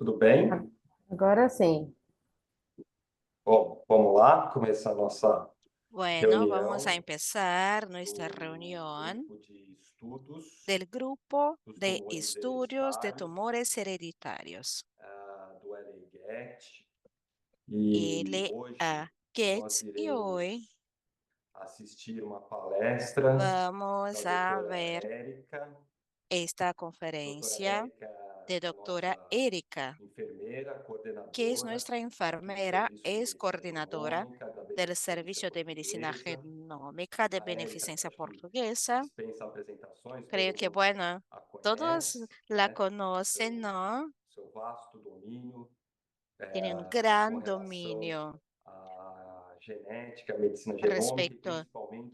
tudo bem? Agora sim. Bom, vamos lá começar a nossa Bueno, vamos a reunião empezar nuestra do reunión grupo de estudos del grupo dos de tumores estudios de hereditários, tumores hereditarios. do LA-GET. E hoje nós Gates y hoy iremos assistir uma palestra da vamos a doutora ver Érica. esta Doutora conferencia Érica, de doctora nossa Erika, enfermeira, que es coordenadora nuestra do enfermera, Serviço de es Medicina coordinadora Genômica da del Beneficência Servicio de Medicina Portuguesa. Genómica de A Érica, Beneficencia acho que Portuguesa. dispensa apresentações, Creo todo que, mundo bueno, a todos conhece, la né? conocen, ¿no? Seu vasto domínio Tiene un com gran relação dominio à genética, à medicina genômica e respecto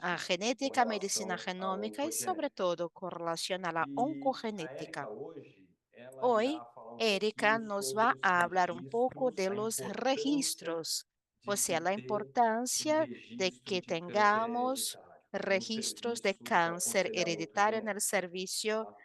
a principalmente com genética, medicina relação à genómica y sobre oncogenética. todo con relación a la E a Érica oncogenética. hoje, ela Hoy, irá falar um Erika pouquinho nos sobre va os a hablar un poco registros, de a los importância registros, de o sea, se la ter importancia de registro que de câncer tengamos hereditário no registros de serviço de cáncer aconselhamento hereditario en el genético, servicio tá?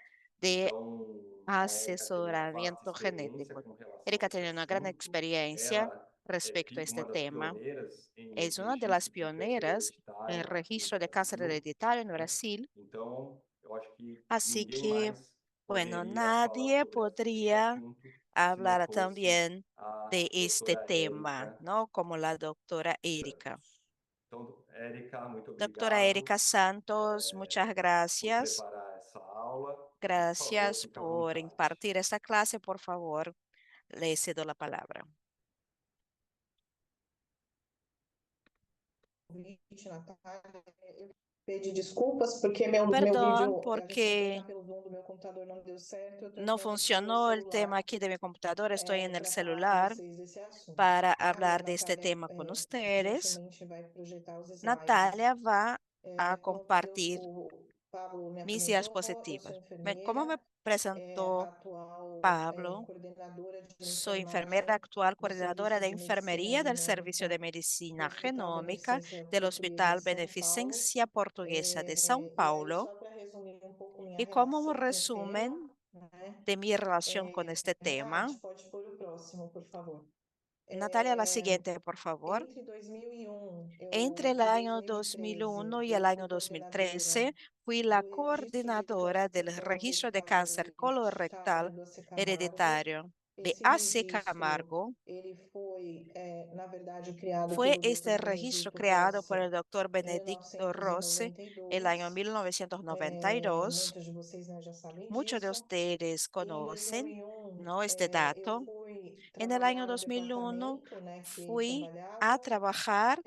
de Então, a Érica tem uma vasta asesoramiento experiência genético. com relação a Erika esse tiene una gran assunto. experiencia Ela respecto a uma este das tema. pioneiras em Es una de las registro de câncer pioneras en el hereditário aqui no registro de cáncer Brasil, hereditario en né? Brasil. Então, eu acho que Así ninguém que, mais bueno, poderia falar nadie sobre esse podría assunto se não hablar fosse también a de este doutora tema, Érica ¿no? Como la doctora Erika. Santos. Então, Érica, muito Doctora obrigado Erika Santos, muchas por gracias. preparar essa aula. E, por favor, Gracias fique à por vontade. impartir esta clase. Por favor, le cedo la palabra. Convite, Natália. Eu peço desculpas porque meu Perdón vídeo, a gente tentou entrar porque pelo Zoom do meu computador, não deu certo. Eu estou no entrando aqui no meu funcionó el tema celular aquí de mi computadora. Estoy en el para falar com celular vocês desse assunto. para Tá? E a hablar de este Natália tema con ustedes. gentilmente vai projetar os slides. Natalia va a Como compartir o Pablo me mis apresentou, eu sou diapositivas. Como enfermeira, me presentó atual Pablo, coordenadora de soy enfermera enfermagem actual do coordinadora Serviço de de Medicina enfermería del Servicio de Genômica do Medicina Hospital Genómica Beneficência del Portuguesa Hospital de São Paulo. Beneficencia Portuguesa de São E aí, Paulo. só para resumir um pouco minha Y como un relação com o tema, resumen né? de mi relación con este tema, Nath, pode pôr o próximo, por favor. Natalia, la siguiente, por favor. Entre 2001, Entre el e año 2013, 2001 y el eu año fui coordenadora 2013, fui la do registro de coordinadora del registro de câncer colorectal cáncer hereditário colorectal do AC Camargo. hereditario de Esse AC registro, Camargo. ele foi, na verdade, criado Fue pelo este Dr. registro Benedito creado por Rossi el doctor em Benedicto Rossi el año 1992. 1992. Muitos de vocês, né, já sabem Muchos de disso. ustedes E em conocen, 2001, ¿no? Este eu dato. fui En el año trabalhar no 2001 departamento, né, que fui a trabalhava trabajar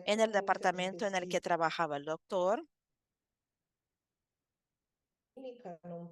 en el como enfermeira departamento en el que trabajaba el doctor. clínica, num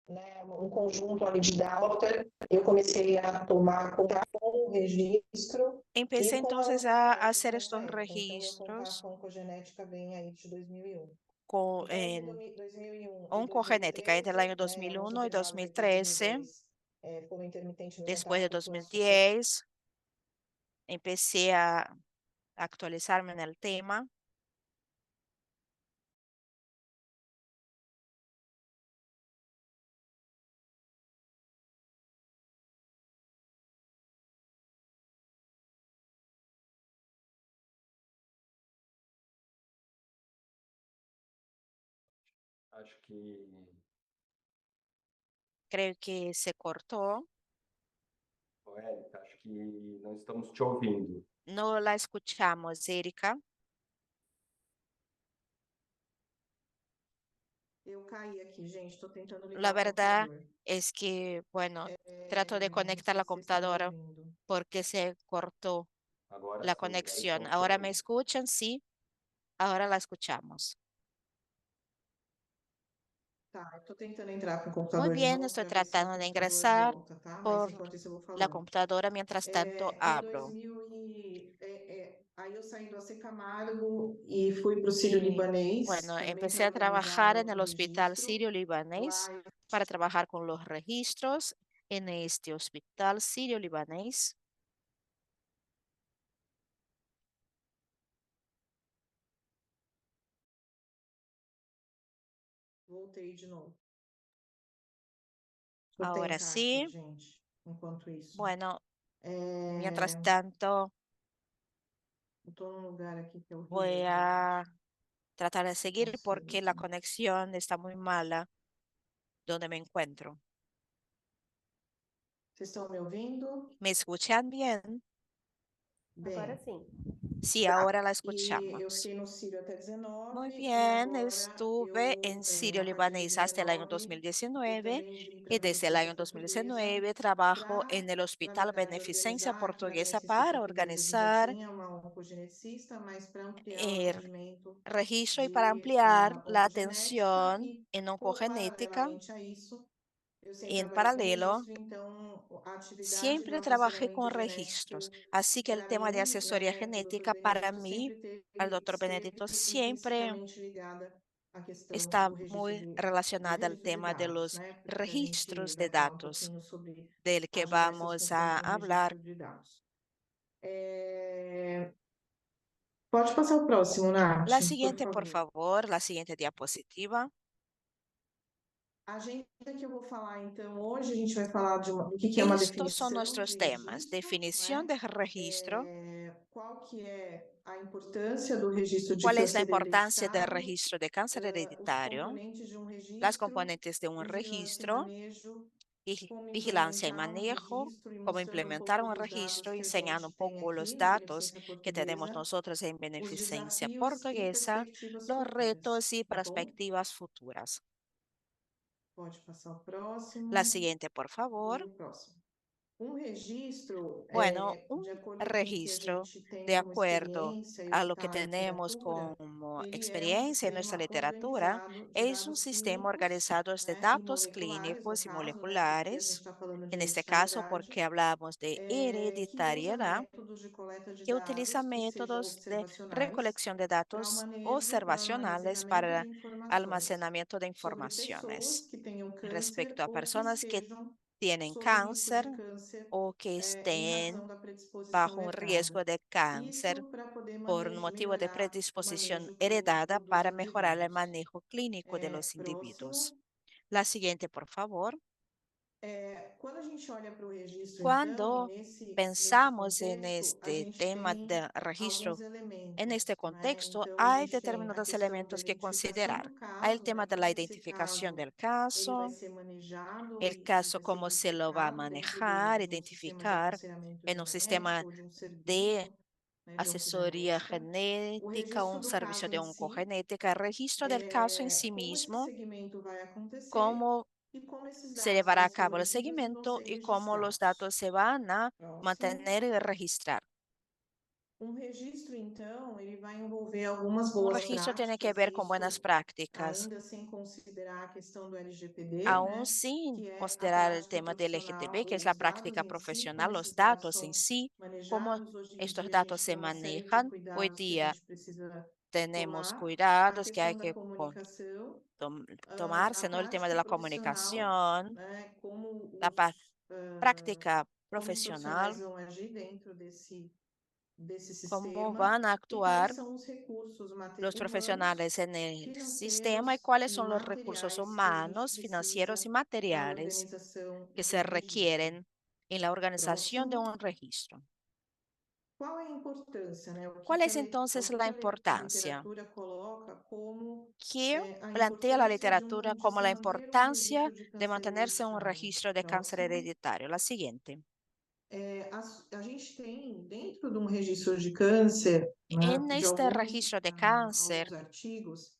né, um conjunto ali de data, eu comecei a tomar contato com o registro Empecé e com a entonces a oncogenética hacer nessa estos época. Então, meu contato registros com a oncogenética vem aí de 2001. con, Então, entre en 2001 e oncogenética entre el año 2013, vamos 2001 y observar, no de 2013. 2010, foi intermitentemente Después de porque o assunto 2010, empecé a actualizarme en el tema. Acho que, Creo que se cortó. Érica, acho que não estamos te ouvindo. No la escuchamos, Erika. eu caí aqui, gente, estou tentando La ligar o verdad computador. es que, bueno, trato de Não conectar sei la se vocês estão me computadora ouvindo. porque se cortó Agora la sim, agora conexión. estamos te ¿Ahora me ouvindo. escuchan? Sí, ahora la escuchamos. Tá, eu estou tentando entrar com o Muy computador de bien, novo estoy para ver se o tratando de computador ingresar volta, tá? Mas por enquanto isso eu vou la falando. computadora, mientras tanto Em hablo. 2000 aí eu saí do AC Camargo e fui para o Sírio-Libanês, Bueno, também empecé a trabalhando já em trabajar en outro el Hospital registro. Sirio-Libanés Lá para trabajar con los registros en este Hospital Sirio-Libanés. voltei de novo. Vou Ahora tentar aqui, sí. gente, enquanto isso. Bueno, mientras É, tanto, eu tô num lugar aqui que é horrível voy de rede. a tratar de Se eu seguir consigo porque la aqui. conexión está muy mala donde me encuentro. Vocês estão me ouvindo? ¿Me escuchan bien? Agora Bem. sim. Sí, Tá. ahora la E eu escuchamos. fiquei no Sírio até Muy 19 e bien, agora estuve eu, en a partir de Sirio-Libanés hasta el año 19, eu 2019 também vim para y a desde el año Beneficência Portuguesa 2019 trabajo para, en el na Hospital verdade, Beneficencia organizar, que na Portuguesa Beneficência para Portuguesa a gente já organizar tinha uma oncogeneticista, mas para ampliar o el atendimento registro y para de ampliar la oncogenética atención e, en oncogenética. paralelamente a isso, eu sempre Y en trabalhei com paralelo, registro, então a atividade do siempre trabajé con aconselhamento registros, genético así que el para tema de mim, asesoría né, para o Dr. genética para Benedito mí, sempre al teve, doctor Benedito, esteve siempre intrinsecamente ligada à questão está do registro muy do relacionada al registro de tema de dados, los né? Porque a gente registros de vai falar um datos pouquinho sobre del que as diversas vamos funções a do hablar. registro de dados. Pode passar o próximo, Nath, La por siguiente, por favor. favor, la siguiente diapositiva. A agenda que eu vou falar, então, hoje a gente vai falar do que é uma Estos son definição nuestros de temas. registro, Definición né? de registro. Qual que é a importância do registro de ¿Cuál es la câncer importancia del hereditário, registro de cáncer os hereditario? componentes de um Las registro, componentes de un vigilância e registro, manejo, como vigilancia y implementar um manejo, registro e cómo mostrando um implementar pouco un dos dados registro, que a enseñando un gente tem poco aqui los na datos Beneficência que tenemos Portuguesa, nosotros en os Beneficencia desafios e Portuguesa, perspectivas los futuras, retos y tá bom? perspectivas futuras. Pode passar o La próximo siguiente, por e favor. o próximo. Um registro, Bueno, de un acordo com o que a registro, gente tem de como acuerdo experiência e o a que lo que está na tenemos literatura, como ele é um experiencia en nuestra sistema literatura, organizado de es un dados sistema clínicos, organizado de né, e datos moleculares, no clínicos y caso, né, porque a gente moleculares, está falando de en este caso hereditariedade, porque hablamos de que usa hereditariedad, métodos de coleta de que utiliza dados que sejam métodos de observacionais recolección de para o datos manejo, para o observacionales armazenamento de para informações almacenamiento de sobre pessoas informaciones que tenham câncer respecto a ou que personas que estejam tienen sob risco cáncer de câncer, o que em razão estén da predisposição bajo un herdada. riesgo de cáncer Isso para poder por un motivo de melhorar o predisposición manejo heredada dos para mejorar el indivíduos. manejo clínico de los individuos. Próximo. La siguiente, por favor. Quando a gente olha para o registro, então, e Cuando nesse pensamos en contexto, a este gente tema tem de alguns registro, en este elementos, né? contexto Então, a hay gente tem a determinados questão da elementos que identificação considerar. do Hay el caso, tema né? de la Como que esse identificación caso del ele vai caso, ser manejado el e caso, vai ser cómo se lo va a identificado dentro manejar, de um sistema de identificar aconselhamento en un sistema genético ou de um de serviço, né, de asesoría oncogenética. O genética, registro un do servicio caso de em si, oncogenética, el registro del caso en sí como esse mismo, segmento vai acontecer cómo e como esses se dados llevará vão a ser cabo el obtidos e vão seguimiento ser y cómo los registrados. datos se van a Próximo. mantener y registrar. Um registro, então, ele vai envolver algumas Un boas registro tiene que práticas, ver e con buenas isso prácticas, ainda sem considerar a questão do LGPD, aún né, sin que é a considerar el prática tema del LGTB, profissional, que es la os dados práctica em si, como profesional, los esses dados datos en são sí, cómo manejados. Hoje em estos dia a datos gente se tem uma série de manejan. Hoy cuidados que a día gente precisa tenemos tomar. A cuidados que hay questão da que comunicação, a tomarse, ¿no? El tema de prática la profissional, comunicación, né, como la práctica como os profissionais profesional, vão agir dentro desse cómo sistema van a e quais actuar são os recursos los humanos, profesionales en el sistema y financeiros cuáles e son los recursos materiais que a gente humanos, financieros precisa y na materiales organização que de se um registro. requieren en la organización de Próximo. un registro. Qual é a importância, né? ¿Cuál es entonces la A importancia literatura coloca como que a plantea la importância literatura como se la manter um importancia registro de de câncer mantenerse un hereditário? registro de cáncer Próximo. hereditario? La siguiente. A gente tem, dentro de um registro de câncer, né, En de este registro de cáncer alguns artigos,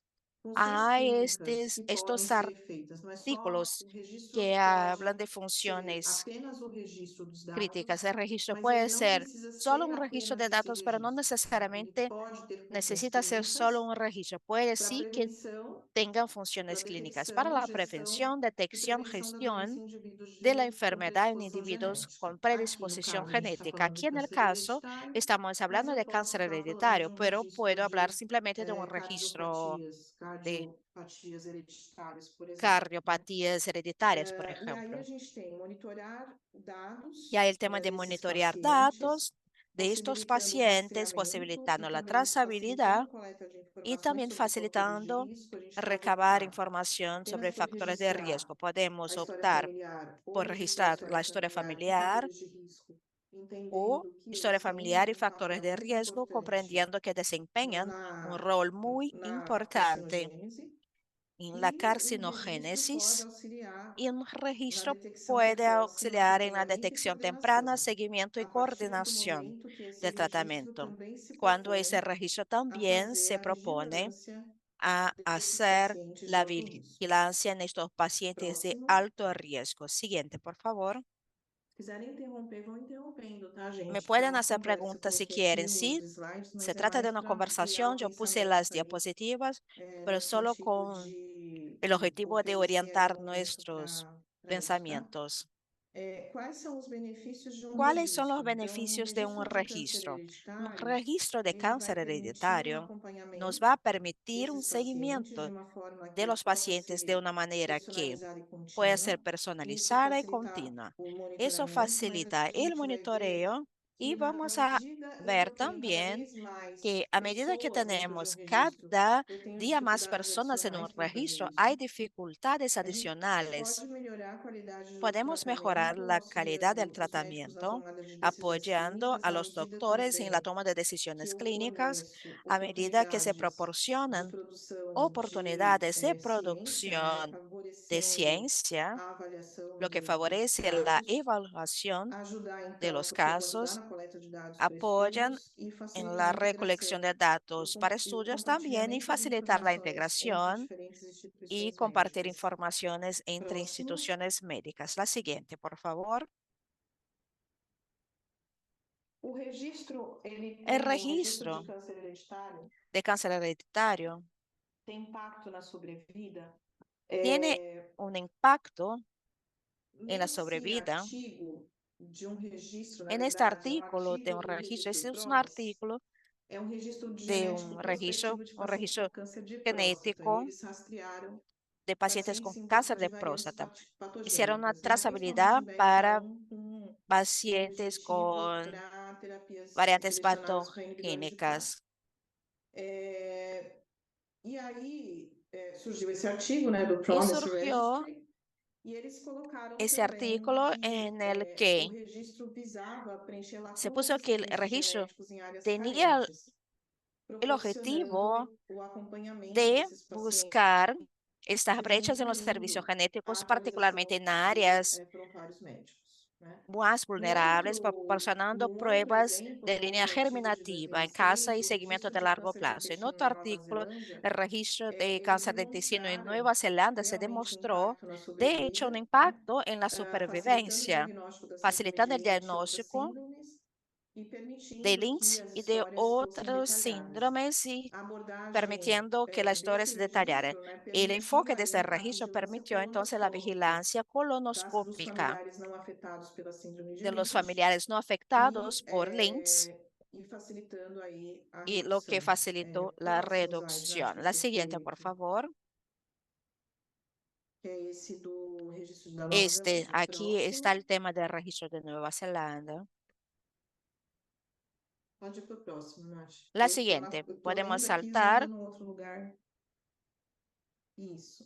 funções hay clínicas que podem estos ser feitas. Não é só artículos o registro que hablan pode de ser funciones apenas o registro dos críticas. El dados, registro mas ele puede não ser precisa solo ser un registro apenas de esse datos, pero no registro, né? Ele necesariamente pode ter funções necesita ser solo clínicas un registro. Puede para sí que prevenção, tengan para funciones clínicas para detecção, la gestão prevención, e detección, prevenção da doença gestión em indivíduos de la com enfermedad en predisposição individuos genética. con Aqui, no predisposición caso, a gente está genética. falando de Aquí en el câncer caso hereditário, estamos mas hablando eu de posso cáncer estar falando de hereditario, um pero registro puedo hablar de simplemente de un registro de cardiopatias hereditárias, por exemplo, né? cardiopatías hereditarias, por E aí a ejemplo. gente tem monitorar Y dados, hay el tema né, de desses monitorear pacientes, datos de estos possibilitando o pacientes, rastreamento e posibilitando la também facilitando trazabilidad a coleta de y informações también sobre fatores de facilitando risco. A gente pode recabar optar información apenas sobre por factores de registrar riesgo. a Podemos história optar familiar ou por registrar a registrar história la historia familiar e familiar fatores de risco, o entendendo que historia eles têm familiar y um factores papel de muito riesgo, importante comprendiendo que desempeñan un na, rol muy na importante carcinogênese en la e o registro pode carcinogénesis auxiliar y un na registro detecção puede precoce, no auxiliar en la acompanhamento e detección temprana, coordenação. seguimiento y A partir do coordinación momento que esse del registro tratamiento, também se cuando ese propõe registro a también fazer se a propone vigilância a desses hacer pacientes de la alto risco. vigilancia en estos pacientes de Próximo. alto riesgo. Siguiente, por favor. Se quiserem interromper, vão interrompendo, tá, Me gente? Que é pueden uma hacer conversa. Eu preguntas si coloquei aqui quieren. os Sí, slides, se mas é trata de mais una para ampliar conversación. o Yo puse las pensamento aí, diapositivas, pero no solo sentido con el de objetivo de oferecer aí orientar momento nuestros para isso, tá? pensamientos. Quais são os benefícios de um ¿Cuáles son los registro? Então, um beneficios de un registro de câncer registro? Un hereditário, registro de ele vai cáncer permitir um hereditario nos va acompanhamento a permitir un desses pacientes de seguimiento uma forma de que los possa pacientes de ser una manera que personalizada e puede ser contínua. Isso personalizada y facilita continua. o Eso monitoramento, mas facilita a el gente vai ver monitoreo y que vamos na a medida em que ver eu tenho cada también vez mais que a medida que pessoas dentro de um tenemos registro, cada eu tenho día más dificuldades personas en un adicionais dentro do registro, registro. hay dificultades A gente pode adicionales. melhorar a qualidade do Podemos mejorar tratamento, la calidad del auxiliando os médicos na tratamiento, tomada de decisões apoyando clínicas, a à los medida doctores en la também toma de que decisiones eu clínicas, forneço a medida que se oportunidades de proporcionan produção de oportunidades de ciência, né, producción de favorecendo ciencia, a avaliação lo que desses favorece la casos, evaluación ajudar de então, los porque eu vou ajudar casos, na coleta de dados para apoyan estudos e en facilitar a la recolección integração de datos para e o estudios también y compartilhamento de facilitar la informações entre integración diferentes y instituições compartir médicas. informaciones entre Próximo. instituciones médicas. La siguiente, por favor. O registro, El o registro de registro câncer hereditário de cáncer hereditario tem impacto na sobrevida. tiene un impacto en la Nesse sobrevida. artigo de um registro, na En este verdade, é um artículo de artigo un do registro, registro ese es un PROS, artículo é um registro de genético prospectivo de un pacientes com registro câncer de próstata. E genético eles rastrearam de pacientes pacientes con em busca cáncer de de variantes próstata. Hicieron una patogênicas, né? Principalmente trazabilidad em para BRCA1 com o pacientes objetivo con para terapias variantes selecionadas para inibidores de PARP. patogénicas. E aí surgiu esse artigo, né, do Y Promise surgió Registry, e eles colocaram ese também artículo que en el o que registro visava preencher se puso que el lacunas e segmentos registro genéticos em áreas tenía carentes, el objetivo proporcionando o acompanhamento de desses pacientes buscar estas brechas en los servicios junto à genéticos, particularmente atualização en de áreas prontuários médicos, né? más vulnerables, proporcionando Num outro pruebas exemplo, de como línea um artigo de germinativa en casa 2006, y o seguimiento registro de de largo câncer de plazo. En intestino otro na Nova artículo, Zelândia, el registro de eles cáncer de intestino en demonstraram Nueva Zelanda se realmente um demostró, impacto na de hecho, un sobrevida, né? impacto en la Facilitando o supervivencia, diagnóstico da síndrome facilitando de el Lynch e outras diagnóstico síndromes e de permitindo que Lynch as y de histórias fossem otros detalhadas. síndromes y A abordagem permitiendo que la historia desse se detallara. registro, né, El permitiu enfoque de aí este a registro vigilância permitió entonces la colonoscópica vigilancia dos colonoscópica familiares não afetados pela síndrome de de los Lynch familiares no afectados por Lynch e facilitando aí a y lo que redução. facilitó la Próximo slide, Nath, reducción. por La siguiente, por favor. favor. Que é esse do registro da Nova Este, Zelândia. aquí está Próximo. el tema del registro de Nueva Zelanda. Pode ir para o próximo, Nath. La siguiente, Eu tô podemos lendo aqui já saltar indo num outro lugar. Isso.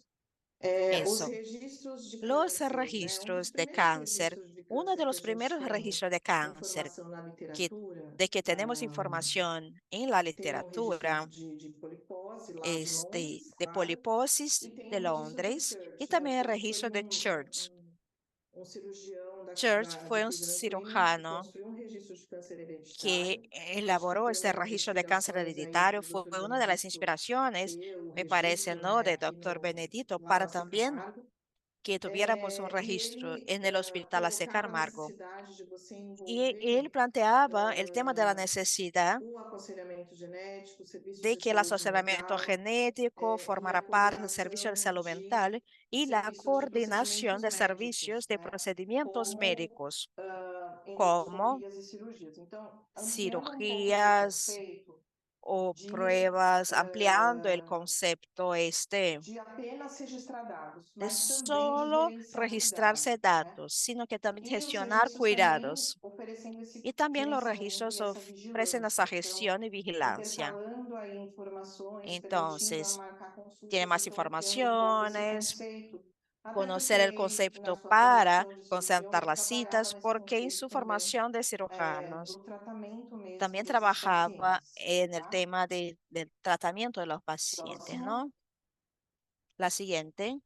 Os eso. registros de Los câncer, né? Um dos registros de primeiros cáncer, registros de uno de câncer que a los gente primeros tem registros de cáncer informação na que, literatura, de que tenemos información en la tem o registro literatura de polipose lá de Londres, de claro, poliposis e tem de o registro de Londres y Church, né? también el Church foi registro de Church. um cirurgião Church de fue un Cleveland Clinic que cirujano construiu um registro de câncer que hereditário. Acho que elaboró este por registro de cáncer inspirações aí hereditario, do fue Dr. una de las Benedito inspiraciones, ter o me parece, registro, ¿no?, né, de aqui doctor no Benedito, lá para na C. también Camargo. que tuviéramos un E registro ele en el Hospital AC colocava a Camargo. necessidade de você Y él envolver planteaba el tema de la necesidad o aconselhamento genético, serviços de de que el saúde asesoramiento mental genético e a formara parte del servicio de coordenação salud de mental y la serviços de coordinación procedimentos de servicios médicos, de né? procedimientos Como médicos, como endoscopias e cirurgias. Então, ampliando um pouco o que foi cirugías, feito o de, pruebas ampliando el concepto de apenas registrar dados, de mas também de solo gerenciar registrarse cuidados, né? datos, sino que también E os gestionar registros também cuidados. oferecendo esse Y también los gerenciamento registros e essa ofrecen esa vigilância. Então, gestión y vigilancia. intercalando aí informações, permitindo a Entonces, marcar tiene consultas, más então ampliando um pouco esse informaciones, conceito. Até conocer el porque na concepto sua para formação de concertar cirurgião las trabalhava citas, nesse porque en conceito su também formación de cirujanos do tratamento mesmo también desses trabajaba pacientes, en el tá? tema del tratamiento de los pacientes, Próximo. ¿no? La siguiente.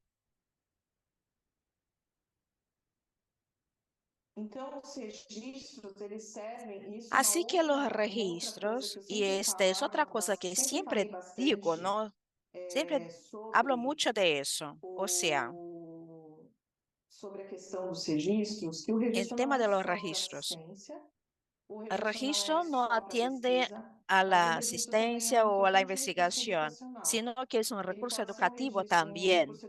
Então, os registros, eles servem, isso é Así que los uma outra coisa que registros, eu y sempre esta es otra falava, cosa que sempre falei siempre digo, bastante, ¿no? Siempre hablo sobre mucho de eso. O sea, o, sobre a questão dos registros, que o el registro não tema é de los só para registros. assistência, o El registro não é registro no só para atiende pesquisa, a mas o la registro também é asistencia um o a la importante recurso investigación, educacional. sino que es un Ele recurso pode ser educativo um también. recurso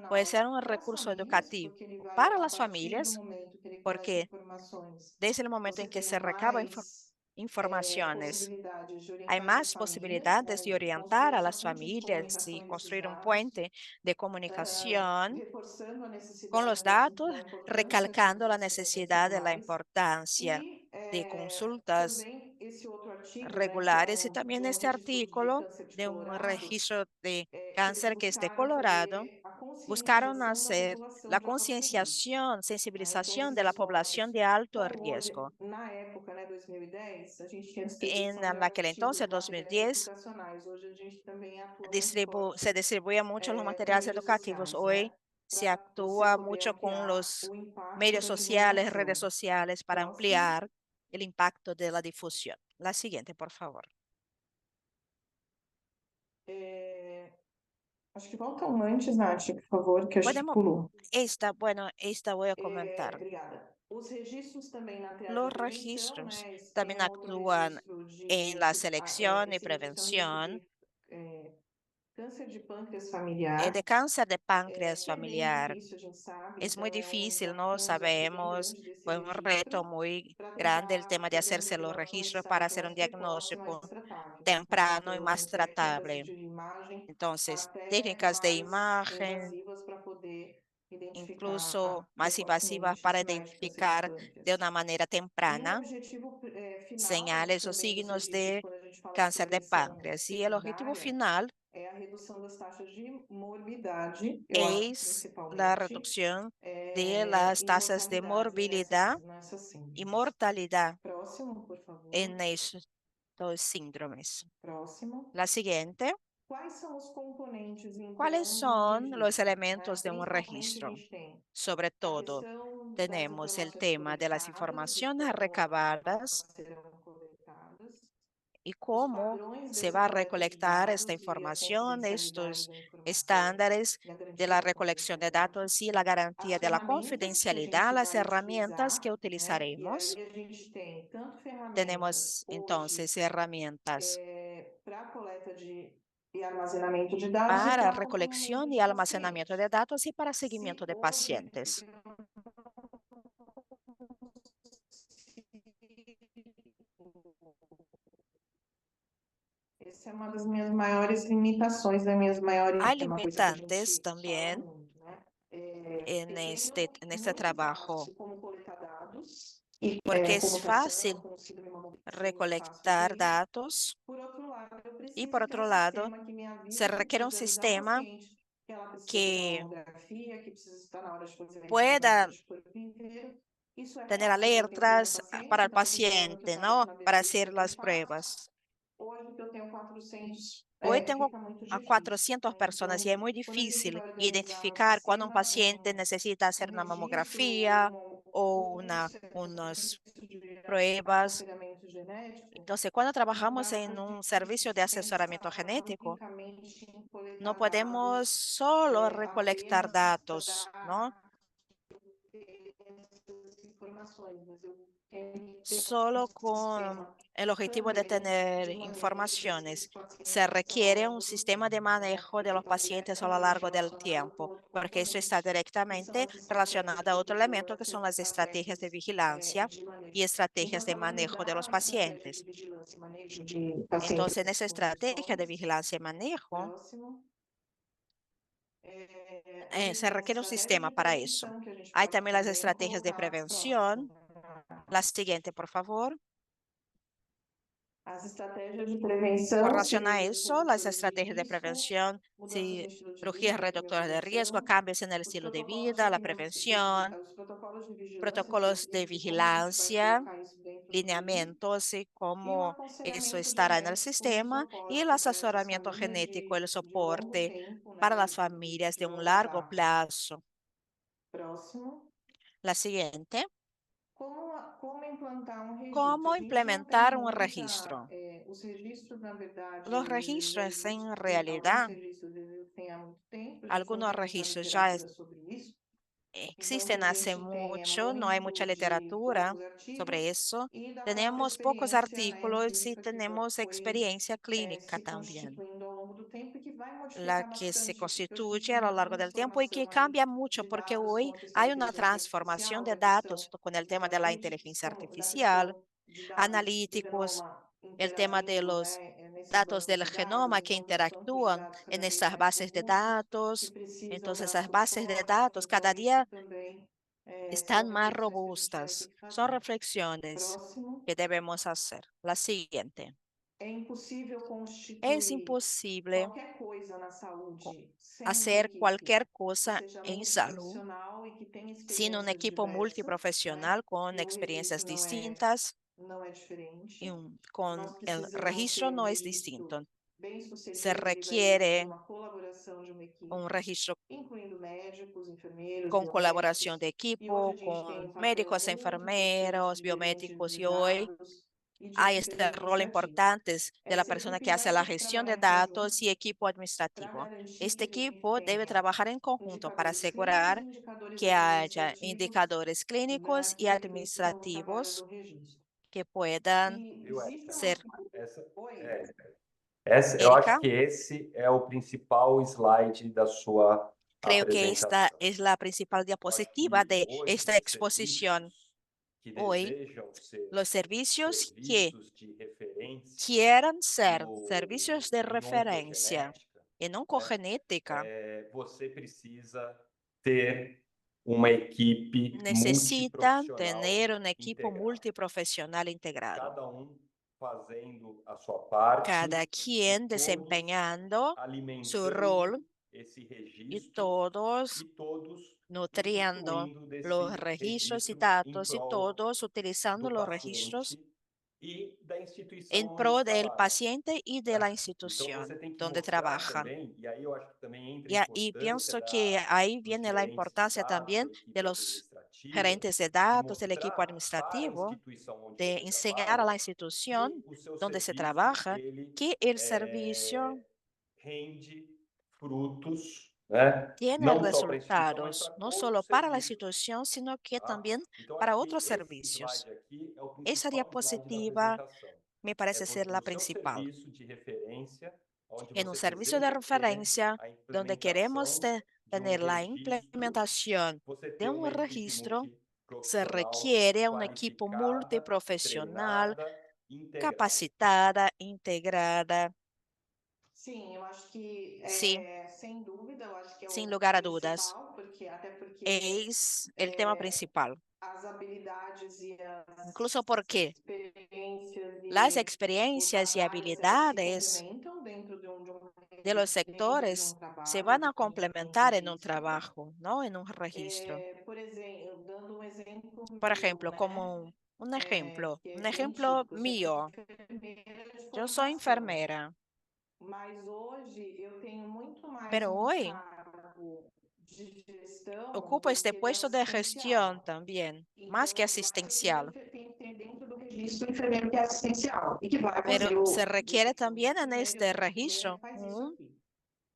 Puede educacional ser un para as recurso famílias, educativo porque ele vai, para a las partir do familias, momento que ele coleta porque informações, desde el momento você en que tenha se recaba mais informaciones, possibilidades de hay orientar essas más famílias, posibilidades né, de de construir orientar a essa las ponte de familias y comunicação entre os construir un dados, puente de comunicación reforçando a con necessidade los datos, da importância das recalcando la consultas necesidad de la informais importancia e de consultas também esse outro artigo, né, que é regulares y o de también um este registro de artículo câncer de de un Colorado, registro de que eles cáncer que es de buscaram Colorado, fazer a buscaron conscientização da hacer população la de alto risco, concienciación, né? Então, sensibilización esses de la población esforços, de alto como hoje, riesgo. na época, né, 2010, a gente tinha En distribuição de aquel artigos, entonces, materiais 2010, educacionais. Hoje a gente também atua muito se forte distribuye mucho los com materiales mídias educativos. sociais, né? Hoy se Para você actúa poder mucho con ampliar los o impacto medios da sociales, redes divulgação. sociales para Próximo. ampliar el impacto de la difusión. La siguiente, por favor. Acho que volta um antes, Nath, por favor, que acho que Podemos, pulou. esta voy a comentar. Obrigada. Os registros também na triagem Los e prevenção, registros né? Tem también um outro actúan registro en de la selección y esse registro prevención de câncer de pâncreas familiar, de cáncer de páncreas que é bem familiar. difícil, a gente sabe, Es muy então é um difícil, ¿no? desafio bem Sabemos, grande desse fue un reto registro muy para grande el tentar, tema de portanto, hacerse los registros começar para então hacer un mais precoce e mais diagnóstico tratável, né? temprano y Então, más técnicas tratable. de imagem Entonces, até técnicas de mais imagen, invasivas para poder incluso identificar más invasivas precocemente os para sinais de câncer de identificar de pâncreas. una manera E o temprana objetivo final señales o também dos signos registros, de quando a gente fala de cáncer de prevenção páncreas. Y el objetivo secundária, final é a redução das taxas de morbidade, eu acho que es la principalmente, reducción de las e tasas de mortalidade morbilidad nessas y síndromes. mortalidad Próximo, por favor. en estos síndromes. Próximo. La siguiente. Quais são os componentes, ¿Cuáles então, de um son los registro? Né? elementos de un Principalmente, a registro? gente tem Sobre a todo, questão das tenemos el informações tema de las coletadas e informaciones como recabadas elas serão coletadas, y os cómo padrões se dessa va a coleta de recolectar esta dados e a información, confidencialidade estos da informação estándares e a de garantia la da recolección de confidencialidade, datos y la as garantía de la ferramentas que a confidencialidad, gente las vai herramientas que utilizar, né? E utilizaremos. aí a gente tem tanto ferramentas Tenemos hoje entonces herramientas para coleta de e armazenamento de dados e para para acompanhamento recolección y de almacenamiento de pacientes. datos y para seguimiento Se de hoje pacientes. essa é uma das minhas maiores limitações, das minhas maiores, Hay é uma coisa que a limitantes gente fala también muito, né? en Eu tenho en este muito trabajo, fácil como coletar dados e porque es comutação, fácil como síndrome hemoglobinemia fácil recolectar também. datos Por outro lado, eu y preciso por ter um otro lado, sistema que me se avisa que eu requiere un preciso avisar o sistema paciente que ela precisa de uma que mamografia, que precisa estar na hora de fazer a ressonância pueda de corpo inteiro. Isso é tener fácil para atender o meu alertas paciente, para el então precisando que eu paciente, saiba que ¿no? na Para dezembro hacer vai ter las infarto. pruebas. Hoje que eu tenho 400, Hoy tengo fica muito a difícil, 400 né? personas y es Então, muy quando a gente difícil vai organizar no identificar cuando un sistema paciente necesita um hacer una registro mamografía o ou um unas serviço de pruebas. aconselhamento genético, Entonces, cuando não trabajamos dá en para a un gente servicio de asesoramiento pensar genético, unicamente em no coletar podemos dados solo recolectar apenas datos, para ¿no? ter essas informações, mas eu solo con el objetivo de tener informaciones. Se requiere un sistema de manejo de los pacientes a lo largo del tiempo, porque eso está directamente relacionado a otro elemento que son las estrategias de vigilancia y estrategias de manejo de los pacientes. Entonces, en esa estrategia de vigilancia y manejo, Próximo. se requiere un sistema para eso. Hay también las estrategias de prevención. La siguiente, por favor. As estratégias de prevenção Con se relación a reduzem eso, las redutores de estrategias de risco, prevención, mudanças no estilo de cirugías vida, reductoras de riesgo, imunização, cambios en el os estilo de protocolos vida, la prevención, os protocolos de vigilância protocolos de e como a gente vai vigilancia, colocar isso dentro do REGIS, lineamientos y e o cómo eso aconselhamento estará en el genético como sistema y el suporte para essas asesoramiento famílias genético, el de longo soporte tempo, para né, las familias de de un longo largo prazo. plazo. Próximo. La siguiente. Como implantar um registro? ¿Cómo A gente não tem implementar un muita... registro? os registros, na verdade, Los eles já registros en existem, alguns realidad, registros existem há muito tempo, a gente não algunos tem muita registros ya literatura sobre isso. Então, o que existen a hace gente tem é mucho, no hay mucha muito de literatura poucos sobre artigos eso. e da nossa Tenemos pocos experiência, né, artículos y empírica que tenemos foi experiencia clínica se también, constituindo ao longo do tempo e que vai la modificar que se bastante isso, porque hoje a gente constituye tem a lo uma largo del tiempo y que transformação aí cambia mucho de porque dados hoy com a questão hay da una inteligência transformación artificial, de da datos questão con el dos tema de la analíticos, inteligencia da artificial, questão de dados do analíticos, genoma el tema de interagindo, los né, nesses datos bancos del de dados, genoma que então dos campos de interactúan dados en cada vez estas mais bases de robustos, que datos. precisam Entonces, dar esas bases de suporte, datos cada então isso día também están são más reflexões que a gente vai ter robustas. que Son fazer. reflexiones Próximo. que debemos hacer. La siguiente. É impossível Es constituir imposible qualquer coisa na saúde sem uma hacer equipe cualquier que cosa seja en salud multiprofissional e que tenha sin un experiências equipo diversas, né? multiprofesional con E o registro experiencias distintas não é diferente. y con Nós el precisamos registro ter um no es registro distinto. bem Se sucedido, ele vai exigir requiere uma colaboração de uma un equipe, registro incluindo médicos, enfermeiros, con colaboración biomédicos. de E hoje equipo, a gente tem con um papel médicos, muito importante enfermeros, de gerentes biomédicos de y hoy dados e de hay equipes este rol administrativas. importante de la Essa persona equipe que hace vai la ter que gestión de trabalhar em conjunto datos y equipo para administrativo. garantir que Este a gente equipo debe tenha trabajar en conjunto para indicadores clínicos e asegurar indicadores que haya administrativos indicadores clínicos y daqueles que estão trabalhando administrativos o registro. que puedan E Viu, existe Érica? ser. uma... Essa, Oi? é, eu acho Erika, que esse é o principal slide da sua creo que esta apresentação. es la principal Eu acho diapositiva que de hoje esta os exposición. serviços que Hoy, desejam ser los servicios que serviços de referência quieran ser no, servicios de em referencia oncogenética, en né, oncogenética, você precisa ter uma equipe necesitan multiprofissional tener un equipo integrada. multiprofesional integrado, Cada fazendo a sua parte cada e quien todos desempeñando su alimentando rol esse y registro todos e todos nutriendo usufruindo los desse registros y registro em datos y prol todos utilizando do los registros paciente e da instituição en onde pro eles del trabalham, paciente y de la né? Então você institución tem que donde mostrar trabajan. também, e aí eu acho que também entra a Y importância pienso que ahí dos viene la gerentes de importancia dados, también da equipe de los administrativa, gerentes de de datos, del equipo mostrar para a administrativo, instituição onde de você enseñar a trabalha la institución que o seu donde se serviço trabaja ele que el servicio rende frutos, né? tiene Não só para a instituição, mas resultados, para no todo o solo para la serviço, institución, sino que tá? también Então para acho que otros esse servicios. slide aqui é o Esa principal slide da diapositiva apresentação. me É parece ser o la seu principal. serviço de referência, onde En un você servicio de deseja ter referencia a donde queremos implementação de um tener la registro, implementación você de ter un uma equipe registro, se multiprofissional requiere un equipo qualificada, multiprofesional, treinada, integrada. capacitada, integrada. Sim, eu acho que, Sí, sem dúvida, eu acho que é sin o lugar a dudas, principal, até porque es el tema principal. as habilidades e Incluso as porque experiências las e experiencias y as áreas, elas se habilidades complementam de los dentro de um sectores se trabalho, van a de um complementar en un registro. trabajo, ¿no? En un registro. Por exemplo, dando um exemplo Por meu, ejemplo, né, como un ejemplo, que é un bem ejemplo típico, eu sempre fui mío. enfermeira de Yo soy formação, enfermera, mas hoje eu tenho muito mais pero um hoy cargo de gestão ocupo do este que de puesto de gestión assistencial. también, más que Então, mas eu asistencial. tenho que ter dentro do registro enfermeiro que é assistencial e que vai Pero fazer se o requiere desfile también en enfermeiro, eu este sou enfermeira que registro faz isso aqui.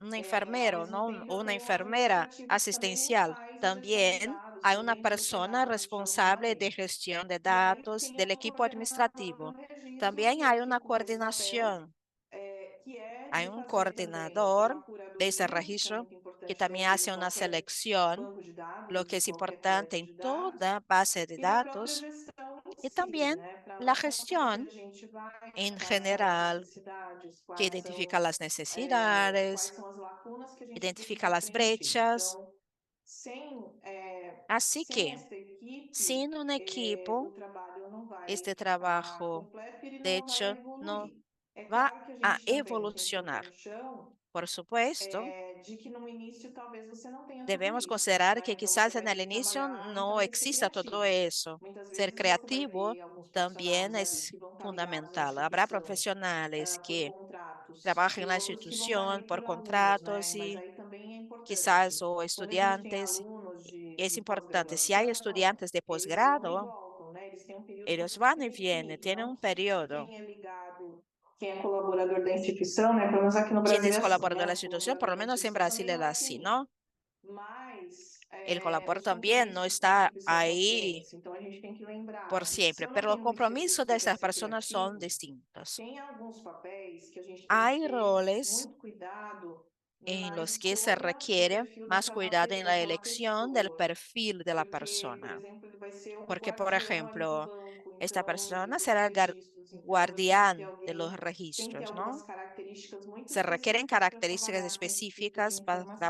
un Ao enfermero, mesmo ¿no? tempo, eu Una tenho um enfermera administrativo que também me asistencial, faz a gestão de también dados, hay una persona responsable de gestión de datos del equipo administrativo. También hay una coordinación. Hay un coordinador de ese registro que también hace una selección, lo que es importante en toda base de E a própria datos, gestão em y si, también né? Para la onde que a gestión gente vai, en quais são as general, necessidades, que quais identifica são, las quais necesidades, são as lacunas que a gente identifica precisa las preencher. brechas. Então, sem, Así sem que, esta equipe, sin un equipo, o trabalho não vai este estar trabajo, completo e ele de não vai hecho, no evoluir. É va claro que a a gente também tem que ter evolucionar. pé no chão, Por supuesto, de que no início talvez você não tenha tudo debemos isso, considerar né? que Então você quizás vai en ter el que inicio trabalhar e no também ser exista todo criativo. eso. Muitas Ser vezes você vai creativo ter alguns también profissionais ali es que vão estar ligados à fundamental. Habrá instituição, profesionales por que contratos trabajan e en la outros que vão estar institución ali por por alunos, contratos né? Mas y aí também é quizás importante. o Quando a gente tem estudiantes. alunos Es de importante, si hay pós-graduação, estudiantes de eles vão e posgrado, voltam, né? Eles têm um período que ellos eles van y têm que vienen, ir. tienen un Não periodo. quem é ligado, quem é colaborador da instituição, né? Pelo menos aqui no ¿Quién Brasil é es assim, colaborador né? de la O institución? Por colaborador lo da menos en instituição Brasil também es não é así, finito. ¿no? Mas El colaborador os también no compromissos está sempre são ahí diferentes. Então a gente tem que por lembrar, se siempre, eu não pero los tenho muito compromisos de recurso para esas ser personas son criativo, distintos. tem alguns papéis que a gente tem que Hay ter roles muito cuidado en na los que se escolha do requiere perfil más cuidado en la daquela elección del pessoa. perfil de la Porque, por persona. exemplo, ele vai ser o Porque, por guardião ali do ejemplo, banco, esta então, persona dos será el registros. Então, eu tenho que ter guardián de los alguém, tem que ter registros, algumas ¿no? características muito Se requieren específicas para características trabalhar com esse tipo de específicas informação.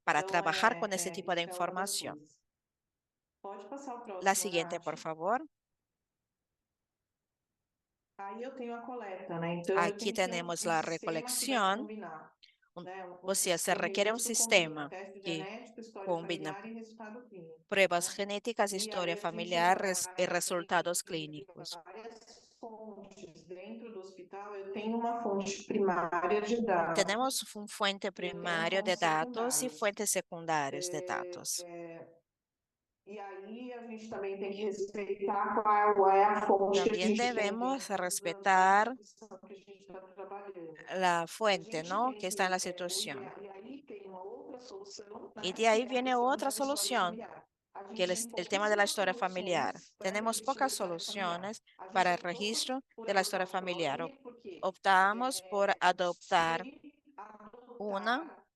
para Então, trabajar con ese tipo de isso é uma das información. coisas. Pode passar o La próximo, siguiente, Nath. por favor. Aí eu tenho a coleta, né? Então, eu Aquí tenho que ter tenemos um la sistema que vai recolección. combinar, né? O sea, se O requiere un registro combina sistema teste que genético, história combina familiar e resultado clínico, pruebas né? genéticas, E historia aí a gente familiar y vai resultados de clínicos. várias fontes. Dentro do hospital, eu tenho uma fonte primária de dados, Tenemos un fuente eu tenho primario de fontes datos y secundárias. fuentes secundarias de datos. E aí a gente também tem que respeitar qual é a fonte que a También gente tem debemos dentro da respetar instituição que a gente está trabalhando. la A fuente, gente ¿no? tem Que está en que, la o situación. ideal, e aí tem uma outra solução, Y né, de que ahí é a viene questão otra da história solución, familiar. A que gente tem el tema de la pouquíssimas historia familiar. soluções para Tenemos registro da pocas história familiar. soluciones A para gente el optou registro por de la adotar historia o familiar. PROGNE, porque Optamos por adoptar se una adotar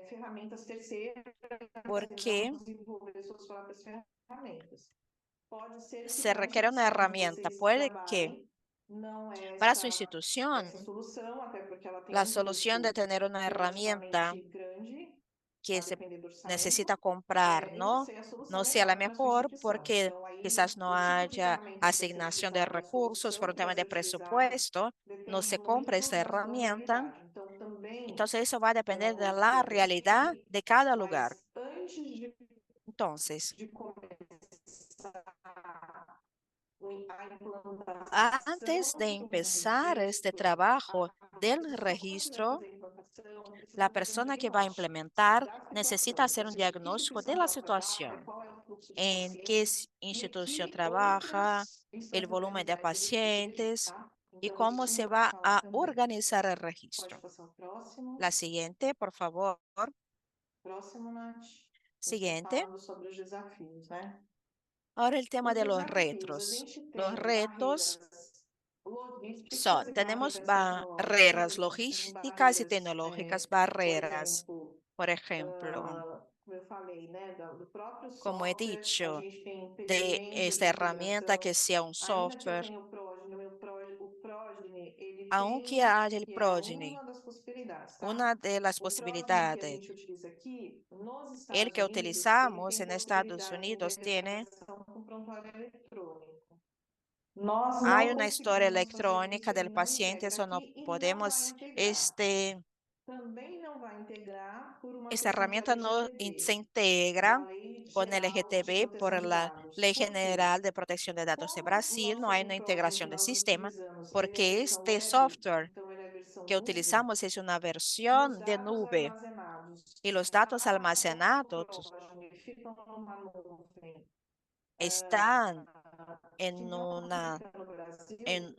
ferramentas terceiras, e não porque desenvolver suas próprias ferramentas. Pode ser que se para a requiere una instituição que herramienta. vocês Puede que trabalhem, não é para su institución essa solução, até porque ela tem la um solución de custo tener una herramienta relativamente grande, que a se depender do orçamento, necesita comprar, não ¿no? ser a No solução sea la melhor para a sua mejor instituição. porque Então, aí, quizás no o tipo de haya ferramenta que vai ser asignación de utilizado e a recursos por solução un que vai tema de ser utilizada presupuesto, no depende se compra muito esta da sua herramienta. realidade. Então, também, Entonces eso va a depender de o la escopo realidad sim, de cada lugar. mas antes Entonces, de começar a antes de implantação de um empezar este registro, trabajo a del pessoa que vai registro, fazer a implantação la precisa fazer um persona que va a diagnóstico implementar da necesita situação, hacer ou un seja, que diagnóstico de instituição la que ela trabalha, situación, qual é o fluxo de en qué pacientes e institución que trabaja, outras el instituições vai volumen de precisar intervir, pacientes tá? y Então, cómo isso se tem que va falar a também. organizar el Pode registro. passar o próximo. La siguiente, por favor. Próximo, Nath. A gente está Siguiente. falando sobre os desafios, né? Ahora el tema Os de los desafios, a retos. gente Los tem retos barreiras logísticas son, e tenemos barreiras tecnológicas, barreras a gente tem logísticas y barreiras, tecnológicas, por barreras, exemplo, por ejemplo, como eu falei, né, do próprio como he software, a dicho, gente tem de impedimentos esta de herramienta que integração. sea un Ainda que eu software, tenha o Progeny, o Progeny, ele aunque tem, haya el que é progeny, uma das possibilidades, tá? una de las O Progeny que a posibilidades, gente utiliza aqui, nos el Estados que Unidos, ele utilizamos tem en Estados possibilidade de Unidos tiene, integração com prontuário eletrônico. Nós hay não una historia conseguimos fazer electrónica isso, ele del não paciente, integra eso no aqui e não vai podemos, integrar. Também não vai integrar por uma esta questão de herramienta no se LGPD, integra da Lei con el Geral de LGTB por Proteção de la Dados. Ley Por quê? General de Protección de Datos de Como Brasil, no hay una o Progeny que integración de nós sistema, utilizamos, ele é a porque versão este web, software então ele é a versão que nuvem, utilizamos es una e os versión de dados nube armazenados y los datos no almacenados Progeny ficam numa nuvem están que en não una, fica no Brasil, en,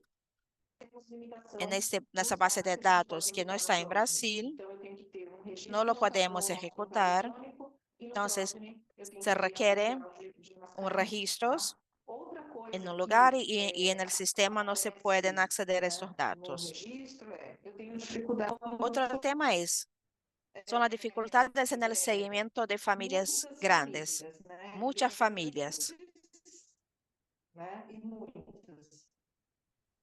temos en limitação este, essa nos base dados de que a gente datos pode que no usar no está en Progeny. Brasil, Então, eu tenho que ter um no registro lo podemos no prontuário ejecutar. eletrônico e no Entonces, Progeny se requiere un registro en un lugar y en el sistema no se pueden acceder a estos datos. Otro tema son las dificultades en el seguimiento de familias grandes, muchas familias.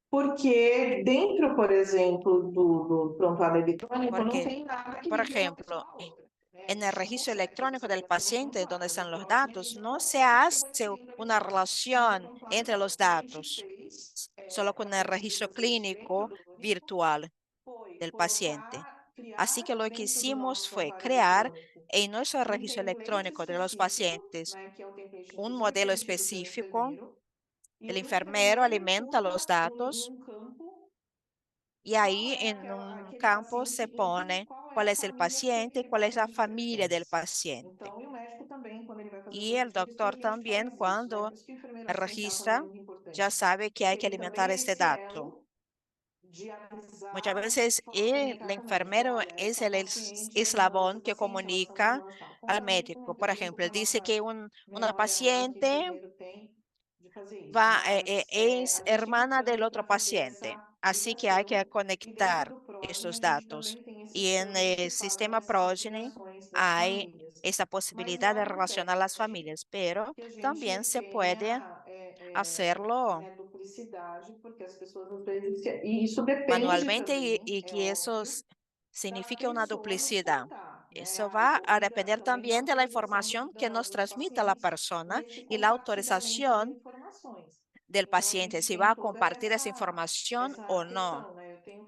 Porque dentro, por exemplo, do prontuário eletrônico, não Porque, tem nada que por ligue uma ejemplo, pessoa a outra, né? A en el gente não registro consegue electrónico del fazer um paciente, donde prontuário. están los Então, aqui a datos, gente no não se consegue hace fazer, por una exemplo, fazer relación prontuário entre da los pessoa. A gente datos, fez, solo con el algumas registro coisas dentro clínico do Onico, virtual foi del paciente. Así que criar lo que dentro do hicimos nosso fue prontuário crear eletrônico en nuestro um registro template electrónico de los específico, pacientes né, que é o template, un inclusive modelo permitido pelo específico. enfermeiro, e El o enfermero enfermeiro ele alimenta los usa datos um campo y qual ahí é en un aquele campo paciente se e pone qual é cuál a es el família que paciente y aquele cuál es la paciente familia del pertence. paciente. Então, e o médico também, quando ele vai fazer Y o el registro, a doctor gente también, faz isso, né? cuando Por isso que o enfermeiro assentar também é registra, muito ya importante, sabe que hay porque que ele alimentar também é este esse dato. elo de Muchas avisar, né? veces el Orientar também. Então, enfermero olha, es essa el paciente é menor, essa eslabón que paciente, ela são dos comunica anos tal. al Conforme com médico. o Por pedido ejemplo, que a él dice que nossa una memória rola que paciente enfermeiro tem de fazer isso, mas es a gente tinha um hermana del campo otro para fazer paciente, essa así que hay que ligação, e dentro conectar do Progeny estos a gente datos. também tem esses Y en campos que el fazem sistema essas Progeny ligações das hay famílias. esa Mas posibilidad de nada relacionar las impede familias, pero que a también gente se puede tenha hacerlo né, duplicidade, porque as pessoas às vezes. E isso depende manualmente também, y é que eso óbvio, da signifique una pessoa nos duplicidad. contar, né? Eso va a depender Também da también de la autorização información que nos dos transmita la pacientes persona nesse y la compartilhamento de autorización informações. del Então, a paciente, gente si va tem a toda compartir esa información o essa no. questão, né? Eu tenho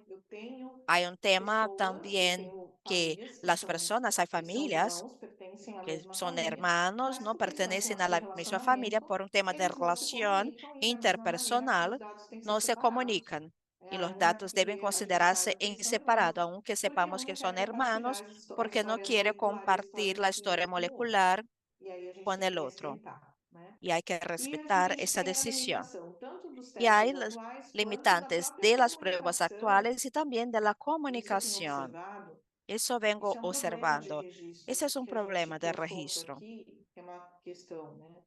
Hay un tema pessoas, eu también tenho que famílias las personas, hay que são familias irmãos, pertencem à que mesma son família, hermanos, mas no por questões pertenecen a de la misma familia relacionamento, por un tema de eles não se relación comunicam e da mesma maneira os interpersonal, dados têm que ser no se separados. comunican y los Ainda datos deben que a gente considerarse saiba que en eles são separado, irmãos, aunque porque sepamos um que não quer son compartilhar hermanos, a porque no história quiere molecular e a história compartir la historia brasileira com o outro. molecular E aí a gente con tem el que otro. respeitar, né? Y hay que E a respetar gente esa tem a decisión. limitação tanto dos Y hay testes las atuais quanto da limitantes própria de las pruebas comunicação. actuales y también de la Isso eu tenho comunicación. observado. Eso Isso vengo é um problema de observando. Ese registro es un que a gente problema de trouxe registro. aqui, que é uma questão, né?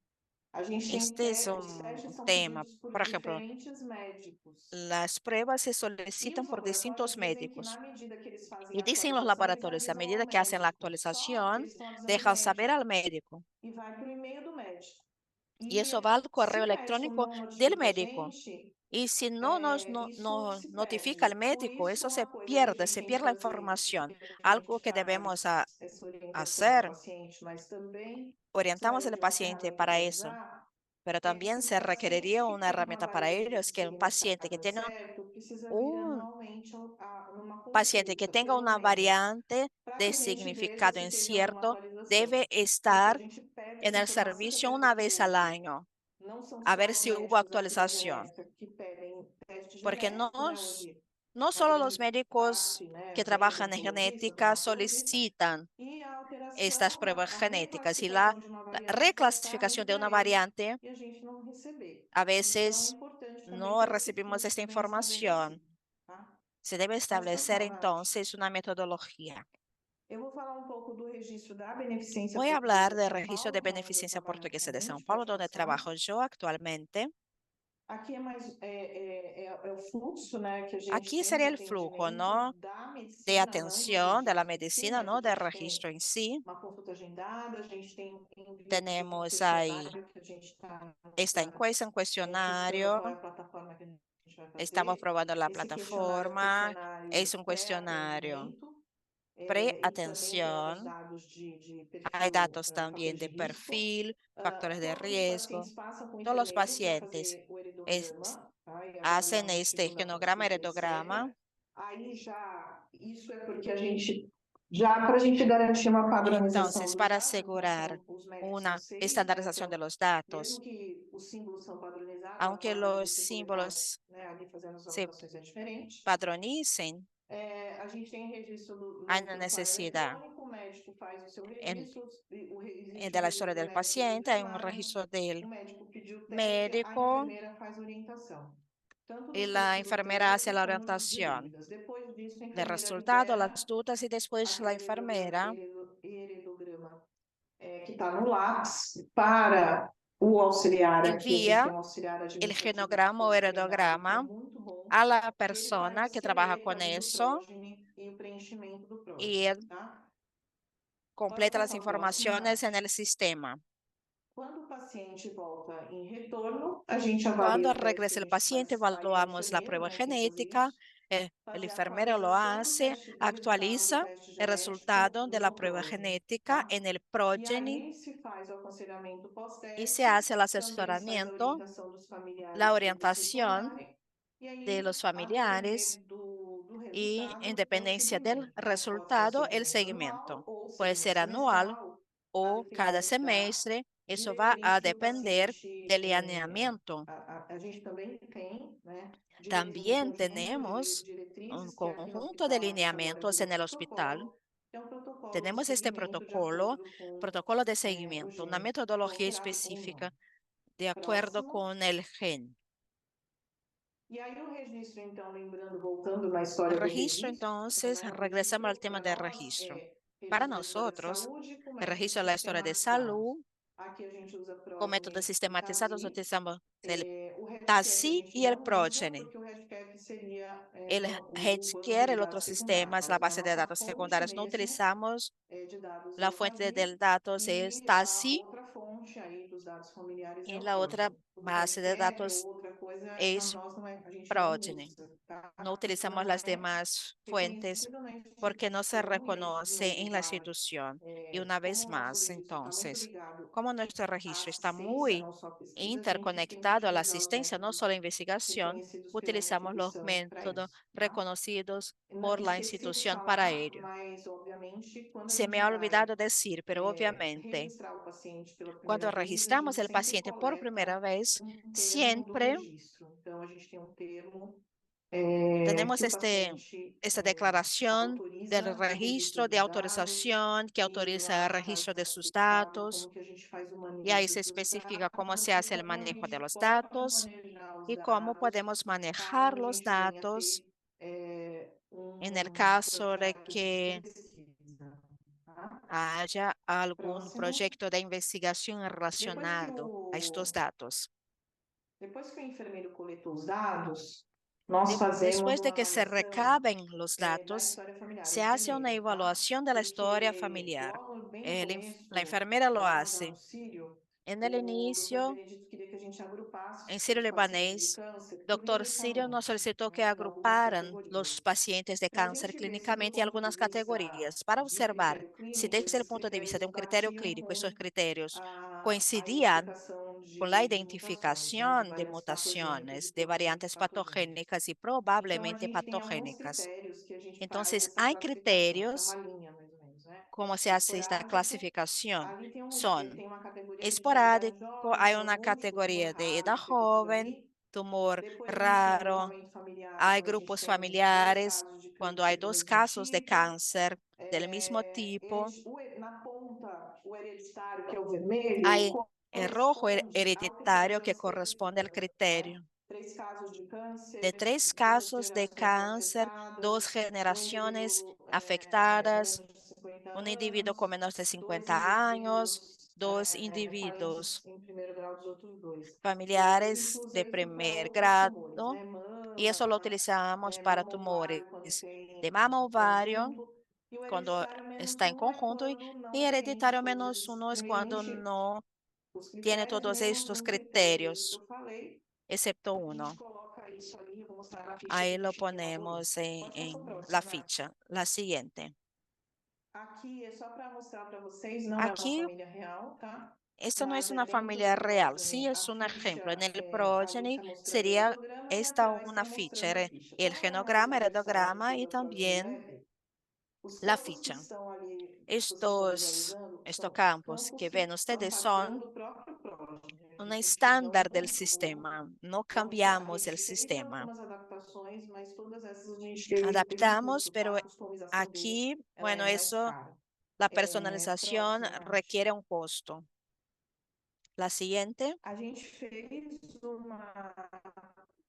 A gente tem Este es os un testes são tema. pedidos por Por ejemplo, diferentes médicos. las pruebas se E solicitan os por laboratórios distintos dizem que na médicos. medida que eles fazem Y a dicen los atualização, eles laboratorios, a avisam ao medida que hacen la médico. Só que actualización, eles estão avisando o dejan saber al médico médico. e vai para o e-mail do médico. Y E eso va al se correo o médico electrónico não del notifica a médico. gente, Y si no isso se notifica al perde. Por médico, isso, eso uma coisa que a gente se tem que pierde la fazer, información. que a Algo gente que debemos faz essa orientação ao hacer, paciente, mas também orientamos precisa al de uma paciente ferramenta para para eso, avisar, pero é que también se o se paciente requeriría que una tem uma herramienta para variante ello, es que un paciente que segmentada tiene certo precisa vir un anualmente numa paciente que consulta, tenga pelo una menos, variante para que de a gente veja significado se teve alguma incierto, atualização, debe porque a estar gente pede en essa el informação servicio até una vez al porque año, não são a só ver os si hubo médicos aqui da actualización, Genética que pedem teste porque genético, né? Hoje no uma solo los grande médicos parte, né, que vem do trabajan en oncologista, do genética hematologista, solicitan e a estas alteração, pruebas a genéticas y reclassificação de uma la variante pode estar reclasificación indo de para una eles variante, e a gente não receber. a Então, é veces importante também no que esse recibimos esta fluxo venha sabendo assim, información. tá? Se debe Pode establecer passar, Nath. entonces una metodología. Eu vou falar um pouco do registro da Beneficência Voy a hablar Portuguesa de del São registro Paulo, de que é onde eu beneficencia trabalho portuguesa de São atualmente. Paulo, Pode donde passar. trabajo yo actualmente. Aqui é mais é o fluxo, né, que a gente Aquí tem de sería el flujo, atendimento ¿no? da De medicina, não do atención de la registro em si, medicina, mas a ¿no? Del gente tem registro en sí. uma consulta agendada, a gente tem envio de um Tenemos ahí questionário que a gente está esta encuesta, un testando cuestionario. qual é a plataforma que a gente vai Estamos fazer. probando la Esse questionário é um plataforma. Es questionário un cuestionario pré-atendimento, e também temos pre-atención. dados de Hay perfil, datos también fator de de risco. perfil, factores de Todos os pacientes riesgo. passam com o Todos los enfermeiro para pacientes fazer o es- heredograma, tá? E avaliar hacen o este motivo da genograma, consulta, heredograma. etc. Aí já, isso é porque a gente, já para a gente garantir uma padronização Entonces, dos para dados, asegurar então os médicos são una seis, né? estandarización de Então, los mesmo datos, que os símbolos são padronizados, a aunque forma de los você coletar, símbolos né, ali fazendo as se anotações é diferente. padronicen, A gente tem registro hay no una prontuário necesidad eletrônico, o médico faz o seu en, registro, existe de o la historia registro do del médico de paciente, hay un enfermagem, registro o del médico pediu o teste, a médico enfermeira faz a orientação, tanto y do la fluxo do enfermera hace teste la como de orientación dúvidas. Depois disso, a del enfermeira resultado, libera las dudas y después la aquele enfermera heredograma que está no Lattes para o auxiliar. Aqui a gente envía tem um auxiliar el administrativo genograma o super treinado, que é heredograma muito bom. a la E ele vai persona que trabaja discernir con ali o eso prógene e o preenchimento do y prógene, él tá? Pode completa las passar o próximo, informaciones Nath. en el sistema. Quando o paciente volta em retorno, a gente avalia Cuando o teste que regresa a el gente paciente, faz, aí a evaluamos la enfermeira, prueba né, tem que fazer genética, isso, el fazer a enfermero lo atualização do hace, teste, do resultado do actualiza teste el genético resultado de la no prueba prógene, genética tá? en el E progeny aí se faz o aconselhamento y se pós-teste, hace el também se faz a asesoramiento, orientação dos la familiares para eles orientación retornarem, e de aí, los a depender familiares do y en resultado, é o dependencia del seguimento, tá? Pode ser resultado, el segmento anual seguimiento. ou Puede segmento ser anual semestral, a o cada depender semestre. Eso va a diretriz que o depender paciente, del lineamiento. a gente também tem, né, um También conjunto de tenemos un diretrizes que aqui no conjunto de hospital a gente agora lineamientos en virou el hospital. protocolo, que é um protocolo de Tenemos este seguimento de acordo com protocolo de o seguimiento, una gene metodología alterado ou não. específica de acuerdo Próximo. con el gen. E aí o registro, então, lembrando, voltando na El história do registro, registro, entonces, né, o regresamos al registro tema para del nós registro. é Para registro da história de nosotros, saúde com el métodos registro de la historia de sistematizados. salud, Aqui a gente usa con métodos prógene e sistematizados, TASI. utilizamos el O healthcare a TASI gente y el não usa, PROGENE. porque o healthcare seria El o banco Healthcare, de el otro dados sistema, secundário. es la Vamos usar a base de nossa datos fonte secundarios. No mesmo utilizamos de dados é la o fuente TASI, de datos, es e a TASI, outra fonte aí dos dados familiares é y o la otra PROGENE. O base de healthcare ou datos outra coisa, para es nós não é, a gente não PROGENE. usa, tá? No Porque utilizamos não las é demás fuentes reconhecido na porque no se instituição, e aí, de reconoce en novo, la Bárbara, institución. Y una como vez o nosso más, registro está muito entonces, ligado como nuestro à registro está assistência, muy não só à pesquisa, a gente tem que interconectado a la utilizar os asistencia, no métodos solo investigación, reconhecidos pela utilizamos los instituição para métodos isso, tá? reconocidos por la Esqueci de institución para falar, ello. mas, obviamente, quando a Se me gente ha vai olvidado decir, pero obviamente, registrar o paciente pela primeira cuando vez, a gente registramos el sempre paciente por primera coleta vez, termo do siempre registro. Então, a gente tem termo tenemos que o paciente esta declaración del autoriza o registro registro de dos dados autorización que e autoriza el lá vai registro de estar sus explicitado como datos. que a gente faz o Y ahí manejo se dos especifica cómo se dados e hace el como a manejo de gente los pode datos manejar os y cómo dados podemos manejar caso a los gente venha a datos ter en el um caso de projeto de que pesquisa, tá? haya algún Próximo. proyecto de investigación Depois que relacionado a estos datos. depois que o enfermeiro coletou os dados, nós fazemos Después de uma que se avaliação recaben los da datos, história familiar, o se hace una enfermeiro, tá? evaluación de la historia Porque familiar. logo bem no La começo, enfermera lo lá no hace. Jato Sírio, En el o doutor inicio, Benedito queria que a gente agrupasse en Sirio os pacientes de Libanés, câncer por doctor Sirio nos clinicamente, solicitó que né, por algumas agruparan los categorias. pacientes de Para a cáncer gente ver se do clínicamente en ponto de algunas vista categorías para de observar critério si clínico, desde el esses punto de vista de critérios un criterio batiam clínico esos com criterios a coincidían identificação con la de mutações, né, de identificación de várias patogênicas, de mutaciones, de proteínas variantes patogênicas. patogénicas y Então, a probablemente gente tem alguns patogénicas. critérios que a gente faz Entonces, essa hay classificação, que é uma criterios, linha, mais ou menos, né? como se hace esta Esporádico, clasificación, ali son tem uma categoria que diz idade esporádico, jovem, hay tumor una múltiplo, tumor categoría de raro, edad que fica tudo joven, ali. tumor Depois a gente tem raro, agrupamento familiar, hay quando a gente grupos tem dois familiares, casos de cuando câncer hay do dos mesmo casos de tipo. cáncer del mismo tipo, Na ponta, o hereditário, que é o vermelho, hay el rojo corresponde ao critério hereditario da que história de corresponde al vida, né? criterio. Três casos de De câncer, 3 casos de gerações cáncer, afetadas, 2 generaciones indivíduo afectadas, menos de 50 un individuo con anos, menos de dois 50 años, indivíduos 2 individuos parentes em primeiro grau dos outros dois. E aí a gente familiares usa de isso para primer outros tumores, grado, né? y eso lo Mama, utilizamos para mama tumores ovário quando de tem mama ovario, conjunto, e o cuando hereditário está menos en um é conjunto, y quando não preenche hereditario todos menos esses, uno es cuando preenche no os tiene critérios, todos menos estos um critério desses que criterios, eu falei. excepto A gente uno. coloca isso ali, eu vou mostrar na ficha que Ahí a lo gente elaborou. ponemos Pode passar o en la próximo, Nath. ficha, la siguiente. Aqui é só para mostrar para vocês, não é uma Aquí, família real, tá? esto no es Mas é una dentro familia do real, prógene, sí a es un ejemplo. En ficha, el ali progeny está mostrando o sería heredograma e esta atrás una está ficha, mostrando a ficha. el Como é mais genograma, universal do heredograma que y o da también ProgWeb, os la campos que ficha. estão ali, que vocês estão Estos visualizando, são campos campos que que ven são ustedes padrão son do próprio prógene. un A gente não estándar del comprou, sistema, no a cambiamos el gente fez sistema. algumas adaptações, mas todas essas a gente teve um Adaptamos, custo, tá? pero A customização dele, aquí, ela bueno, é mais eso, cara. la personalización Próximo, Nath. requiere un costo. La siguiente. A gente fez uma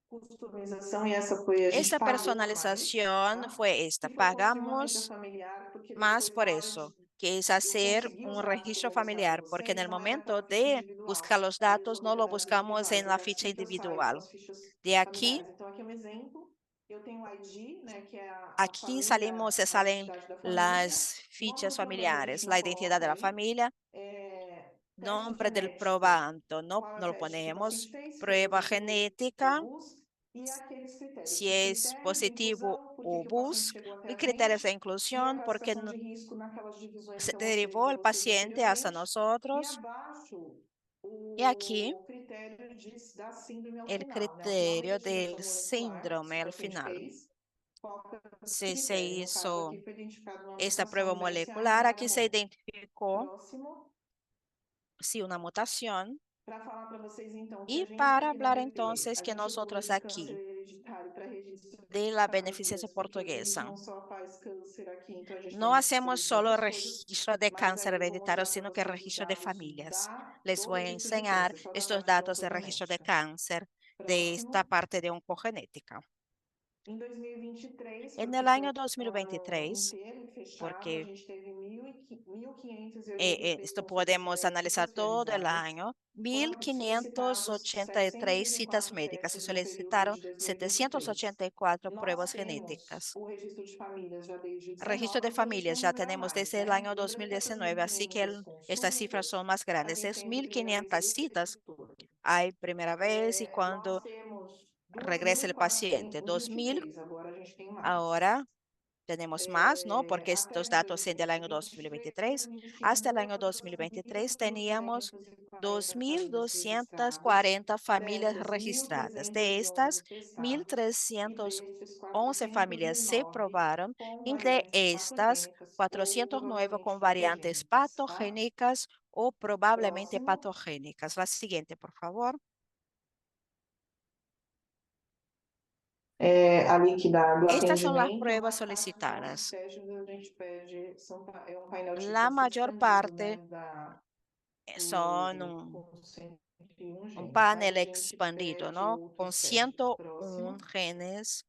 customização e essa foi, a gente Esta pagou a mais, personalización tá? fue esta. Que foi construir uma rede Pagamos familiar, porque más depois por na hora eso. que es hacer un registro familiar, porque en el momento de buscar los datos, no lo buscamos en la ficha individual. De aquí, aquí salimos, se salen las fichas familiares, la identidad de la familia, nombre del probando, no lo ponemos, prueba genética, si es positivo o BUS, y criterios de inclusión, porque se derivó el paciente hasta nosotros. Y aquí el criterio del síndrome al final. Si se hizo esta prueba molecular, aquí se identificó sí una mutación. Y para hablar entonces que nosotros aquí de la beneficencia portuguesa, no hacemos solo registro de cáncer hereditario, sino que registro de familias. Les voy a enseñar estos datos de registro de cáncer de esta parte de oncogenética. En el año 2023, porque esto podemos analizar todo el año, 1.583 citas médicas. Se solicitaron 784 pruebas genéticas. Registro de familias ya tenemos desde el año 2019, así que estas cifras son más grandes. Es 1.500 citas. Hay primera vez y cuando regresa el paciente. 2.000 ahora. Tenemos más, ¿no? Porque estos datos son del año 2023. Hasta el año 2023 teníamos 2.240 familias registradas. De estas, 1.311 familias se probaron. Entre estas, 409 con variantes patogénicas o probablemente patogénicas. La siguiente, por favor. Ali que do Estas son las atendimento, pruebas na parte dos nossos solicitadas. testes a gente pede, é um painel de La mayor reconhecimento, parte né, son un com 101 un genes, panel mas a gente expandido, pede ¿no? Con outros testes. 101 Próximo. genes,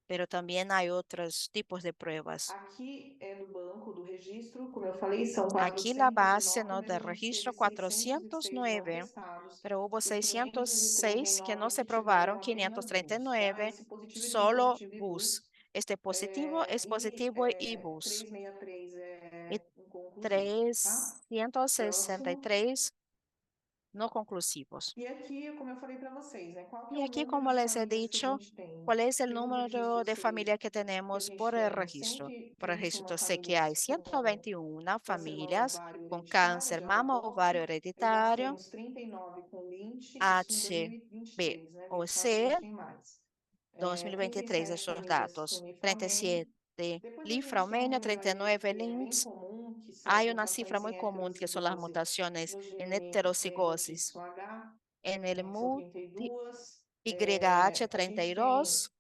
pero también hay otros tipos de pruebas. Aqui é do banco do registro, como eu falei, são Aquí la base, 409, ¿no? mas a del gente registro teve 606 não 409, testados. pero hubo Os 606 que no 539 se que probaron, tiveram apenas BUS, tá? 539 Esse positivo e tem solo positivo e bus. BUS. Este positivo es positivo y bus. 363 Y é inconclusivo, tá? Próximo. 333 no conclusivos. E aqui, como eu falei para vocês, né? Qual que é Y o aquí, número como de les he famílias que a dicho, gente tem? ¿cuál es el Pelo registro número de C, familias que que a tenemos gente por el tem registro? Por el registro 121 sé que hay famílias com 121 câncer mama familias ovário con hereditário, cáncer de mama ovario HPOC, e nós hereditario, temos 39 com Lynch, isso em HB 2023, né? o 24 a gente C, tem mais. 2023, 37 estos famílias com datos. linframém. 37 Depois a gente tem um linfraumenia, número aí 39 que é bem LINX. comum, que são as Hay una cifra mutações muy em común que son las heterocigose mutaciones no en gene heterocigosis. YH, En el são multi 32. A gente tem YH32,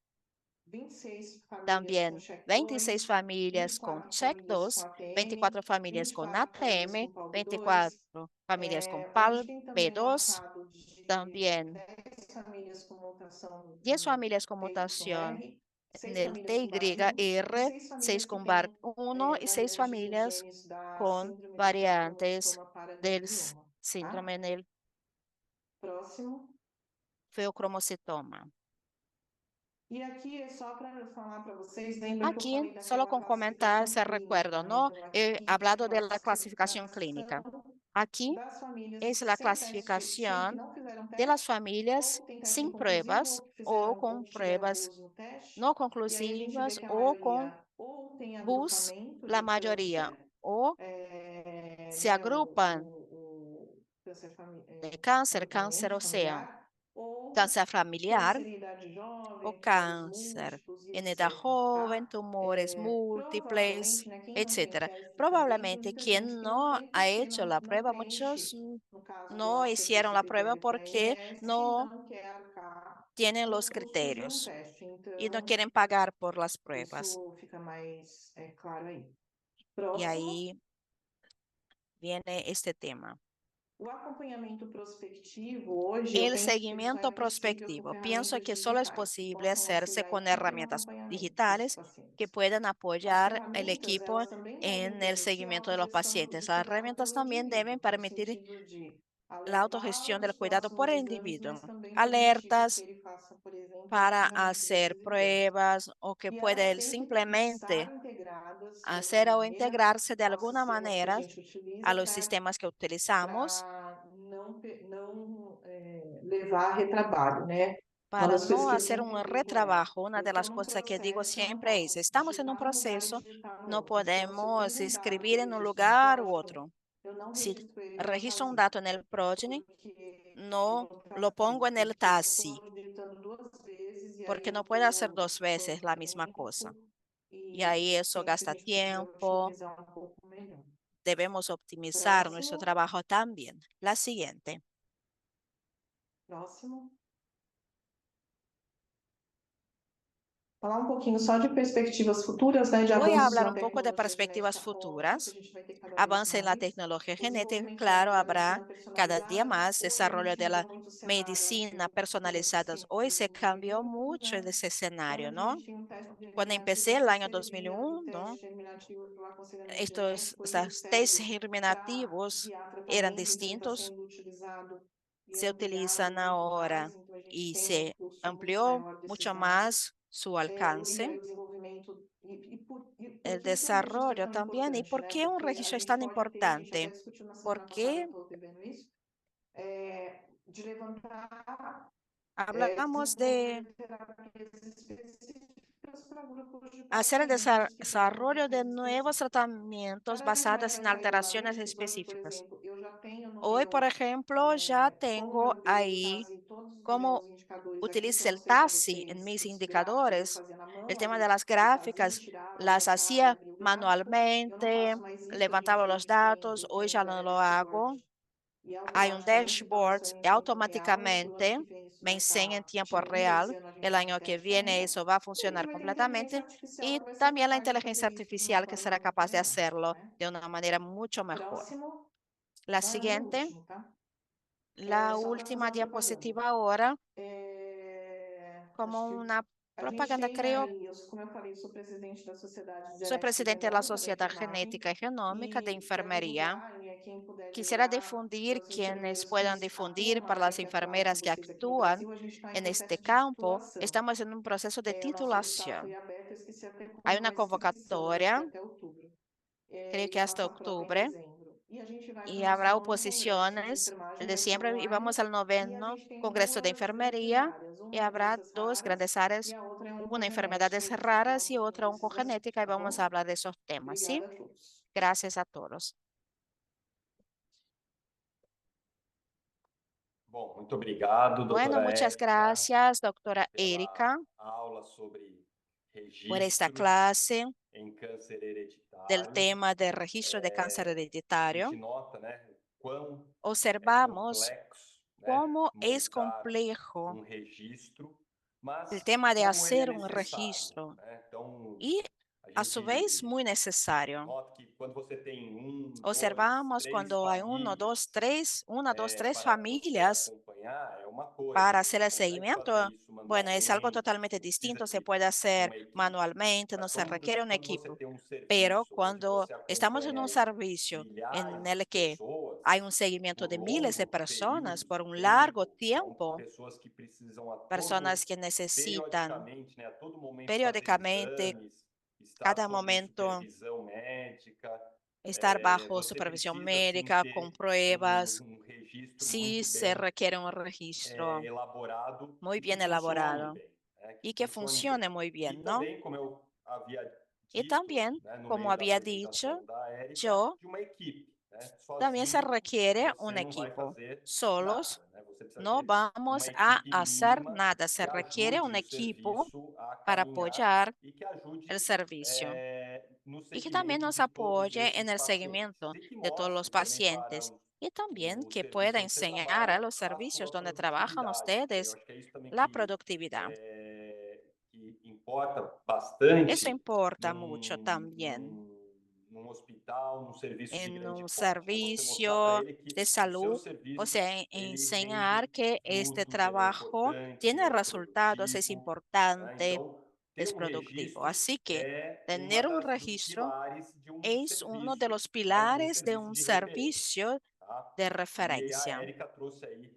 26 famílias com también check 26 2, familias con 24 famílias com CHEK2, ATM, 24 familias con 24 famílias ATM, com PALB2. 24 familias con A gente tem também um PALB2, achado de también 10 famílias com mutação 10 no familias con mutación TYR, en 6 el famílias com BAR1 e TYR, 6 6 famílias que con têm BAR1 y 6 variantes nos familias genes da con síndrome de variantes feocromocitoma del paraganglioma. Tá? síndrome en el Próximo. feocromocitoma. E aqui é só para falar para vocês, lembra que eu Aquí, falei solo daquela con comentar, classificação se clínica, recuerdo, né? ¿no? Então, He aqui é a hablado de la clasificación clínica. classificação Aquí das famílias es la sem teste, sem, que clasificación não fizeram de las teste, familias ou tem teste sin inconclusivo, pruebas ou que o fizeram, ou con que tiveram pruebas BUS no teste. no E aí a gente vê conclusivas que a o con maioria ou tem BUS, agrupamento la de mayoría, câncer, o se né, agrupan o câncer de cáncer, cáncer, recorrente o sea, familiar, ou cáncer familiar câncer em idade o jovem, tumores cáncer múltiplos e en edad etc, joven, tá? tumores múltiples, Provavelmente, né, quem não tem etcétera. teste também, tem Probablemente muita gente quien que não no tem ha porque hecho la não prueba, muchos preenche, no caso do no hicieron ACTC la prueba critério para porque MS, no não quer arcar tienen com os los custos de um criterios teste. y no Então, quieren pagar por las pruebas. isso fica mais claro aí. Y Próximo. ahí viene este tema. O acompanhamento prospectivo, hoje, eu El penso que ele só é seguimiento possível com prospectivo. Pienso ferramentas que solo es digitais, que posible possam hacerse auxiliar con tanto no herramientas acompanhamento desses digitales que pacientes. puedan As apoyar el ferramentas, equipo elas também devem en el permitir a seguimiento de los autogestão de pacientes. Las cuidado herramientas pelo también deben indivíduo, no permitir sentido de la autogestión del alertá-los para cuidado por seus el exames, individuo. mas também permitindo que Alertas ele faça, por exemplo, para acompanhamento hacer desses exames. pruebas o que E puede elas él têm que estar simplemente integradas de hacer alguma o maneira integrarse de aos alguna sistemas que a manera gente a utiliza los sistemas que utilizamos para levar retrabalho, né? Uma para das coisas no que eu hacer sempre un digo é, retrabajo. Una eu de estou las num cosas que digo processo, eu não siempre es, posso estamos en un digitar num lugar e proceso, digitar no no outro. Então, se eu podemos tenho um dado escribir do en un registro lugar u próximo, otro. eu não Si registro ele no registro un TASI, dato en el Progeny, porque no no lo pongo TASI, en el porque eu TASI, estou digitando duas vezes e aí porque eu no puede hacer estou dos veces ocupando la misma tempo cosa. Y e ahí eso penso que a gasta gente podia tiempo. otimizar um pouco melhor. Debemos optimizar nuestro Próximo, trabajo también. La siguiente. próximo. Falar um pouquinho só de perspectivas futuras, né, de Voy a avanços hablar na un poco de tecnologia perspectivas genética, óbvio, que a futuras. gente vai ter cada vez Avance en la mais. tecnología O genética, desenvolvimento da claro, habrá medicina cada día personalizada, más hoje a desarrollo gente de muda la muito o cenário, né, medicina por exemplo, personalizadas. Hoy se cambió em mucho 2001, ese escenario, quando a ¿no? gente tinha um teste Cuando germinativo, empecé a el gente año servia do 2001, teste germinativo do aconselhamento estos, genético o e sea, do test cérebro para germinativos guiar eran tratamento, então ele está distintos, sendo utilizado e se utilizan ampliado muito ahora mais, então a gente y tem um se fluxo muito amplió maior desses mucho dados. más su O alcance. desenvolvimento por El que o registro é desarrollo tão también. ¿Y importante, por né? qué un Porque a registro es gente tan pode ter, a gente até importante? discutiu na semana passada, eu Porque estou vendo isso, de levantar, hablamos de desenvolver terapias específicas para grupos de hacer el pacientes que têm desarrollo de alterações nuevos específicas. tratamientos Cada vez mais basados vai en sair uma alteraciones lei que quando, por específicas. exemplo, eu já tenho no Hoy, por meu, ejemplo, ya como tengo eu dei o ahí TASI, todos os cómo meus indicadores aqui, que eu utilice não el sei para TASI en vocês, mis os gráficos eu indicadores. fazia na mão, El tema de abria las o TASI, gráficas tirava o las resultado, hacía abria o gráfico. Eu não manualmente, faço mais isso, a levantaba gente los hoje tem, datos. eu Hoy tenho ya no lo dashboard hago. e Hay un automaticamente está dashboard mostrando y em tempo real. Para o ano automáticamente que vem isso me vai enseña en estar tiempo tirando, esse real. ano a gente El não año que testa viene ainda. eso va a E a gente funcionar vai ter inteligência completamente. artificial Y que vai ser también la capaz de inteligencia fazer isso de uma artificial que forma será muito capaz de melhor, hacerlo né? de una manera mucho mejor. Próximo, La não é o meu siguiente, último, tá? la Só para fazer última uma propaganda. diapositiva ahora, como Acho que una a gente propaganda, tem creo. aí, como eu falei, eu sou presidente da Sociedade de Soy Genética presidente de la Genômica, da Sociedad enfermagem, Genética y Genómica de e quero Enfermería. divulgar, e quem puder Quisiera divulgar para difundir os quienes enfermeiros que puedan difundir atuam para aqui, las que atuaram com enfermeras que vocês aqui no actúan Brasil, a gente está em en este processo de campo. titulação. Estamos en un proceso de O nosso edital foi titulación. aberto, eu esqueci até Hay quando una vai ser inscrição, mas acho que convocatoria, é até outubro. creo E que a hasta nossa prova é em octubre, dezembro. E a gente vai para o y nosso habrá nono congresso de oposiciones el enfermagem, de vai ser siempre, y online, vamos al e a noveno gente tem Congreso de duas grandes Enfermería, áreas. y Uma é habrá doenças dos raras grandes e áreas, a outra é una enfermedades oncogenética. E vamos falar um raras y pouquinho otra desses assuntos, oncogenética, y tá vamos a bom? hablar de esos temas, ¿sí? Obrigada a todos. Gracias a todos. Bom, muito obrigado, Bueno, doutora muchas Érica, gracias, doctora pela Erika, aula sobre por esta registro clase em câncer del hereditário. tema de registro de cáncer A gente hereditario. nota, né, quão é Observamos complexo, né, cómo es montar complejo um registro, el mas tema de como ele é hacer un necessário, registro né? Então, y a a su vez gente muy necesario. nota que quando você tem dois, Observamos três cuando hay famílias una, dos, tres para você familias acompanhar, é uma coisa. para Você hacer el consegue fazer seguimiento. isso Bueno, es algo manualmente, você totalmente não precisa distinto, se de puede hacer uma equipe. manualmente, no Mas se requiere un quando você equipo. tem um Pero serviço onde cuando você estamos en acompanha un aí servicio en milhares de el que hay pessoas un seguimiento por de miles de longos personas períodos por de un largo tempo, então tiempo, pessoas que precisam a personas que necesitan periodicamente, né, a todo momento fazer periódicamente, exames, estar cada sob momento, supervisão médica, estar bajo você supervisión precisa sim médica, con ter pruebas, um registro si muito se bem requiere un registro elaborado muy e que bien funcione elaborado bem, né, que y que funcione bem. funcione muy E bien, ¿no? também, como eu havia Y dito, también, né, no como meio da había dicho apresentação da Érica, yo, de uma equipe, né? también se Sozinho requiere un você não vai equipo. fazer Solos nada, né? Você precisa no ter vamos uma a equipe hacer mínima nada, se que requiere ajude un o equipo serviço a para caminhar apoyar e que el ajude servicio no y que también segmento nos de todos apoye en esses el pacientes seguimiento e que de todos los mostre também para pacientes y también o que serviço pueda onde você enseñar a trabalha los a servicios sua donde trabajan produtividade. Eu ustedes acho que é isso também la productividad. que importa Eso bastante importa mucho también. num hospital, num serviço de en grande un porte, né? Você mostrar para servicio ele que de o seu salud, o serviço, sea, ele enseñar rende que este frutos, ele é trabajo importante, tiene é resultados, es produtivo, né? importante, Então, ter es um productivo. registro Así que é tener un dos registro pilares de um es uno de serviço, los né? De um pilares de serviço un de referência, servicio tá? de E a referencia. Érica trouxe aí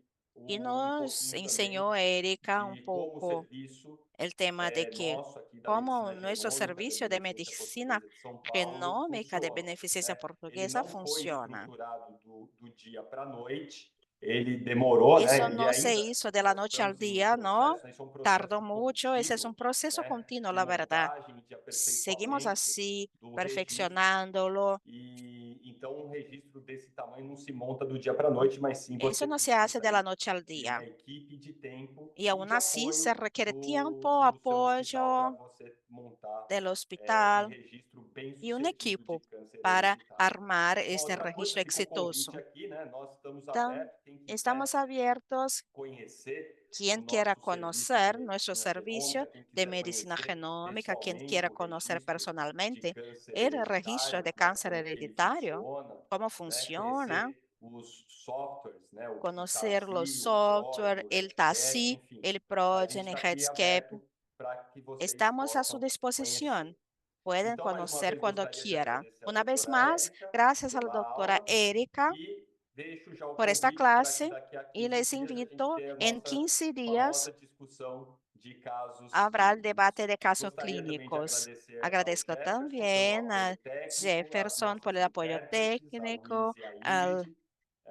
Y um nos pouquinho também enseñó Erika un de como o poco serviço el tema de que nosso aqui da como medicina nuestro genômica, da servicio de beneficência medicina portuguesa de São Paulo genómica de funciona, beneficencia né? Ele portuguesa não foi funciona. estruturado do dia para a noite, ele demorou, Eso né? E no se ainda hizo de la nós noche al estamos em día, ¿no? processo, né? Isso é um Tardó processo mucho, ese es un contínuo, proceso né? continuo, De la verdad. montagem, de Seguimos aperfeiçoamento así, do registro. perfeccionándolo. E então um registro desse tamanho não se monta do dia para a noite, mas sim Eso você no se hace precisa de la aí noche al de uma día. equipe de tempo Y e aún de así se apoio requiere tiempo, do seu hospital para apoyo você montar del um hospital registro bem y un sucedido de equipo câncer para hereditário. armar Uma este outra coisa, registro fica o convite exitoso. aqui, né? Nós estamos Entonces, abertos, quem quiser estamos abiertos. conhecer o Quien quiera nosso serviço de conocer nuestro medicina servicio genômica, quem de quiser medicina conhecer genómica, quien pessoalmente quiera o conocer registro de personalmente câncer el registro hereditário, de né? cáncer Como que ele hereditario, funciona, cómo né? funciona, Conhecer os softwares, né? O conocer los TASI, o PROD, software, o el Redscape, TASI, enfim. el A gente Progeny, está aqui Redscape. aberto para que vocês Estamos a su possam conhecer. disposición. Pueden Então, mais uma conocer vez, cuando gostaria de quieran. agradecer a Una vez doutora más, Érica gracias a la pela doctora aula Erika e deixo já o por esta convite para que clase daqui a y 15 les dias a gente invito tenha a en nossa 15 días famosa discussão de casos habrá el clínicos. debate de casos Gostaria também de clínicos. agradecer ao Agradezco Jefferson pelo también apoio a técnico, às Jefferson por nossas el apoyo intérpretes, a técnico, Luiz e a a Ingrid,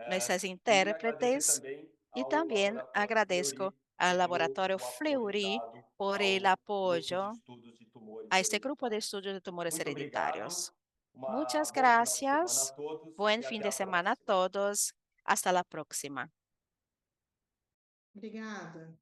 nuestras e agradecer intérpretes também y ao también Laboratório agradezco Fleury al pelo laboratorio o apoio Fleury dado por el ao grupo de apoyo estudos de tumores a este grupo de hereditários. estudios de tumores Muito obrigado, hereditarios. uma Muchas bom final de semana a gracias. todos Buen e fin até de a semana a próxima. todos. Hasta la próxima. Obrigada.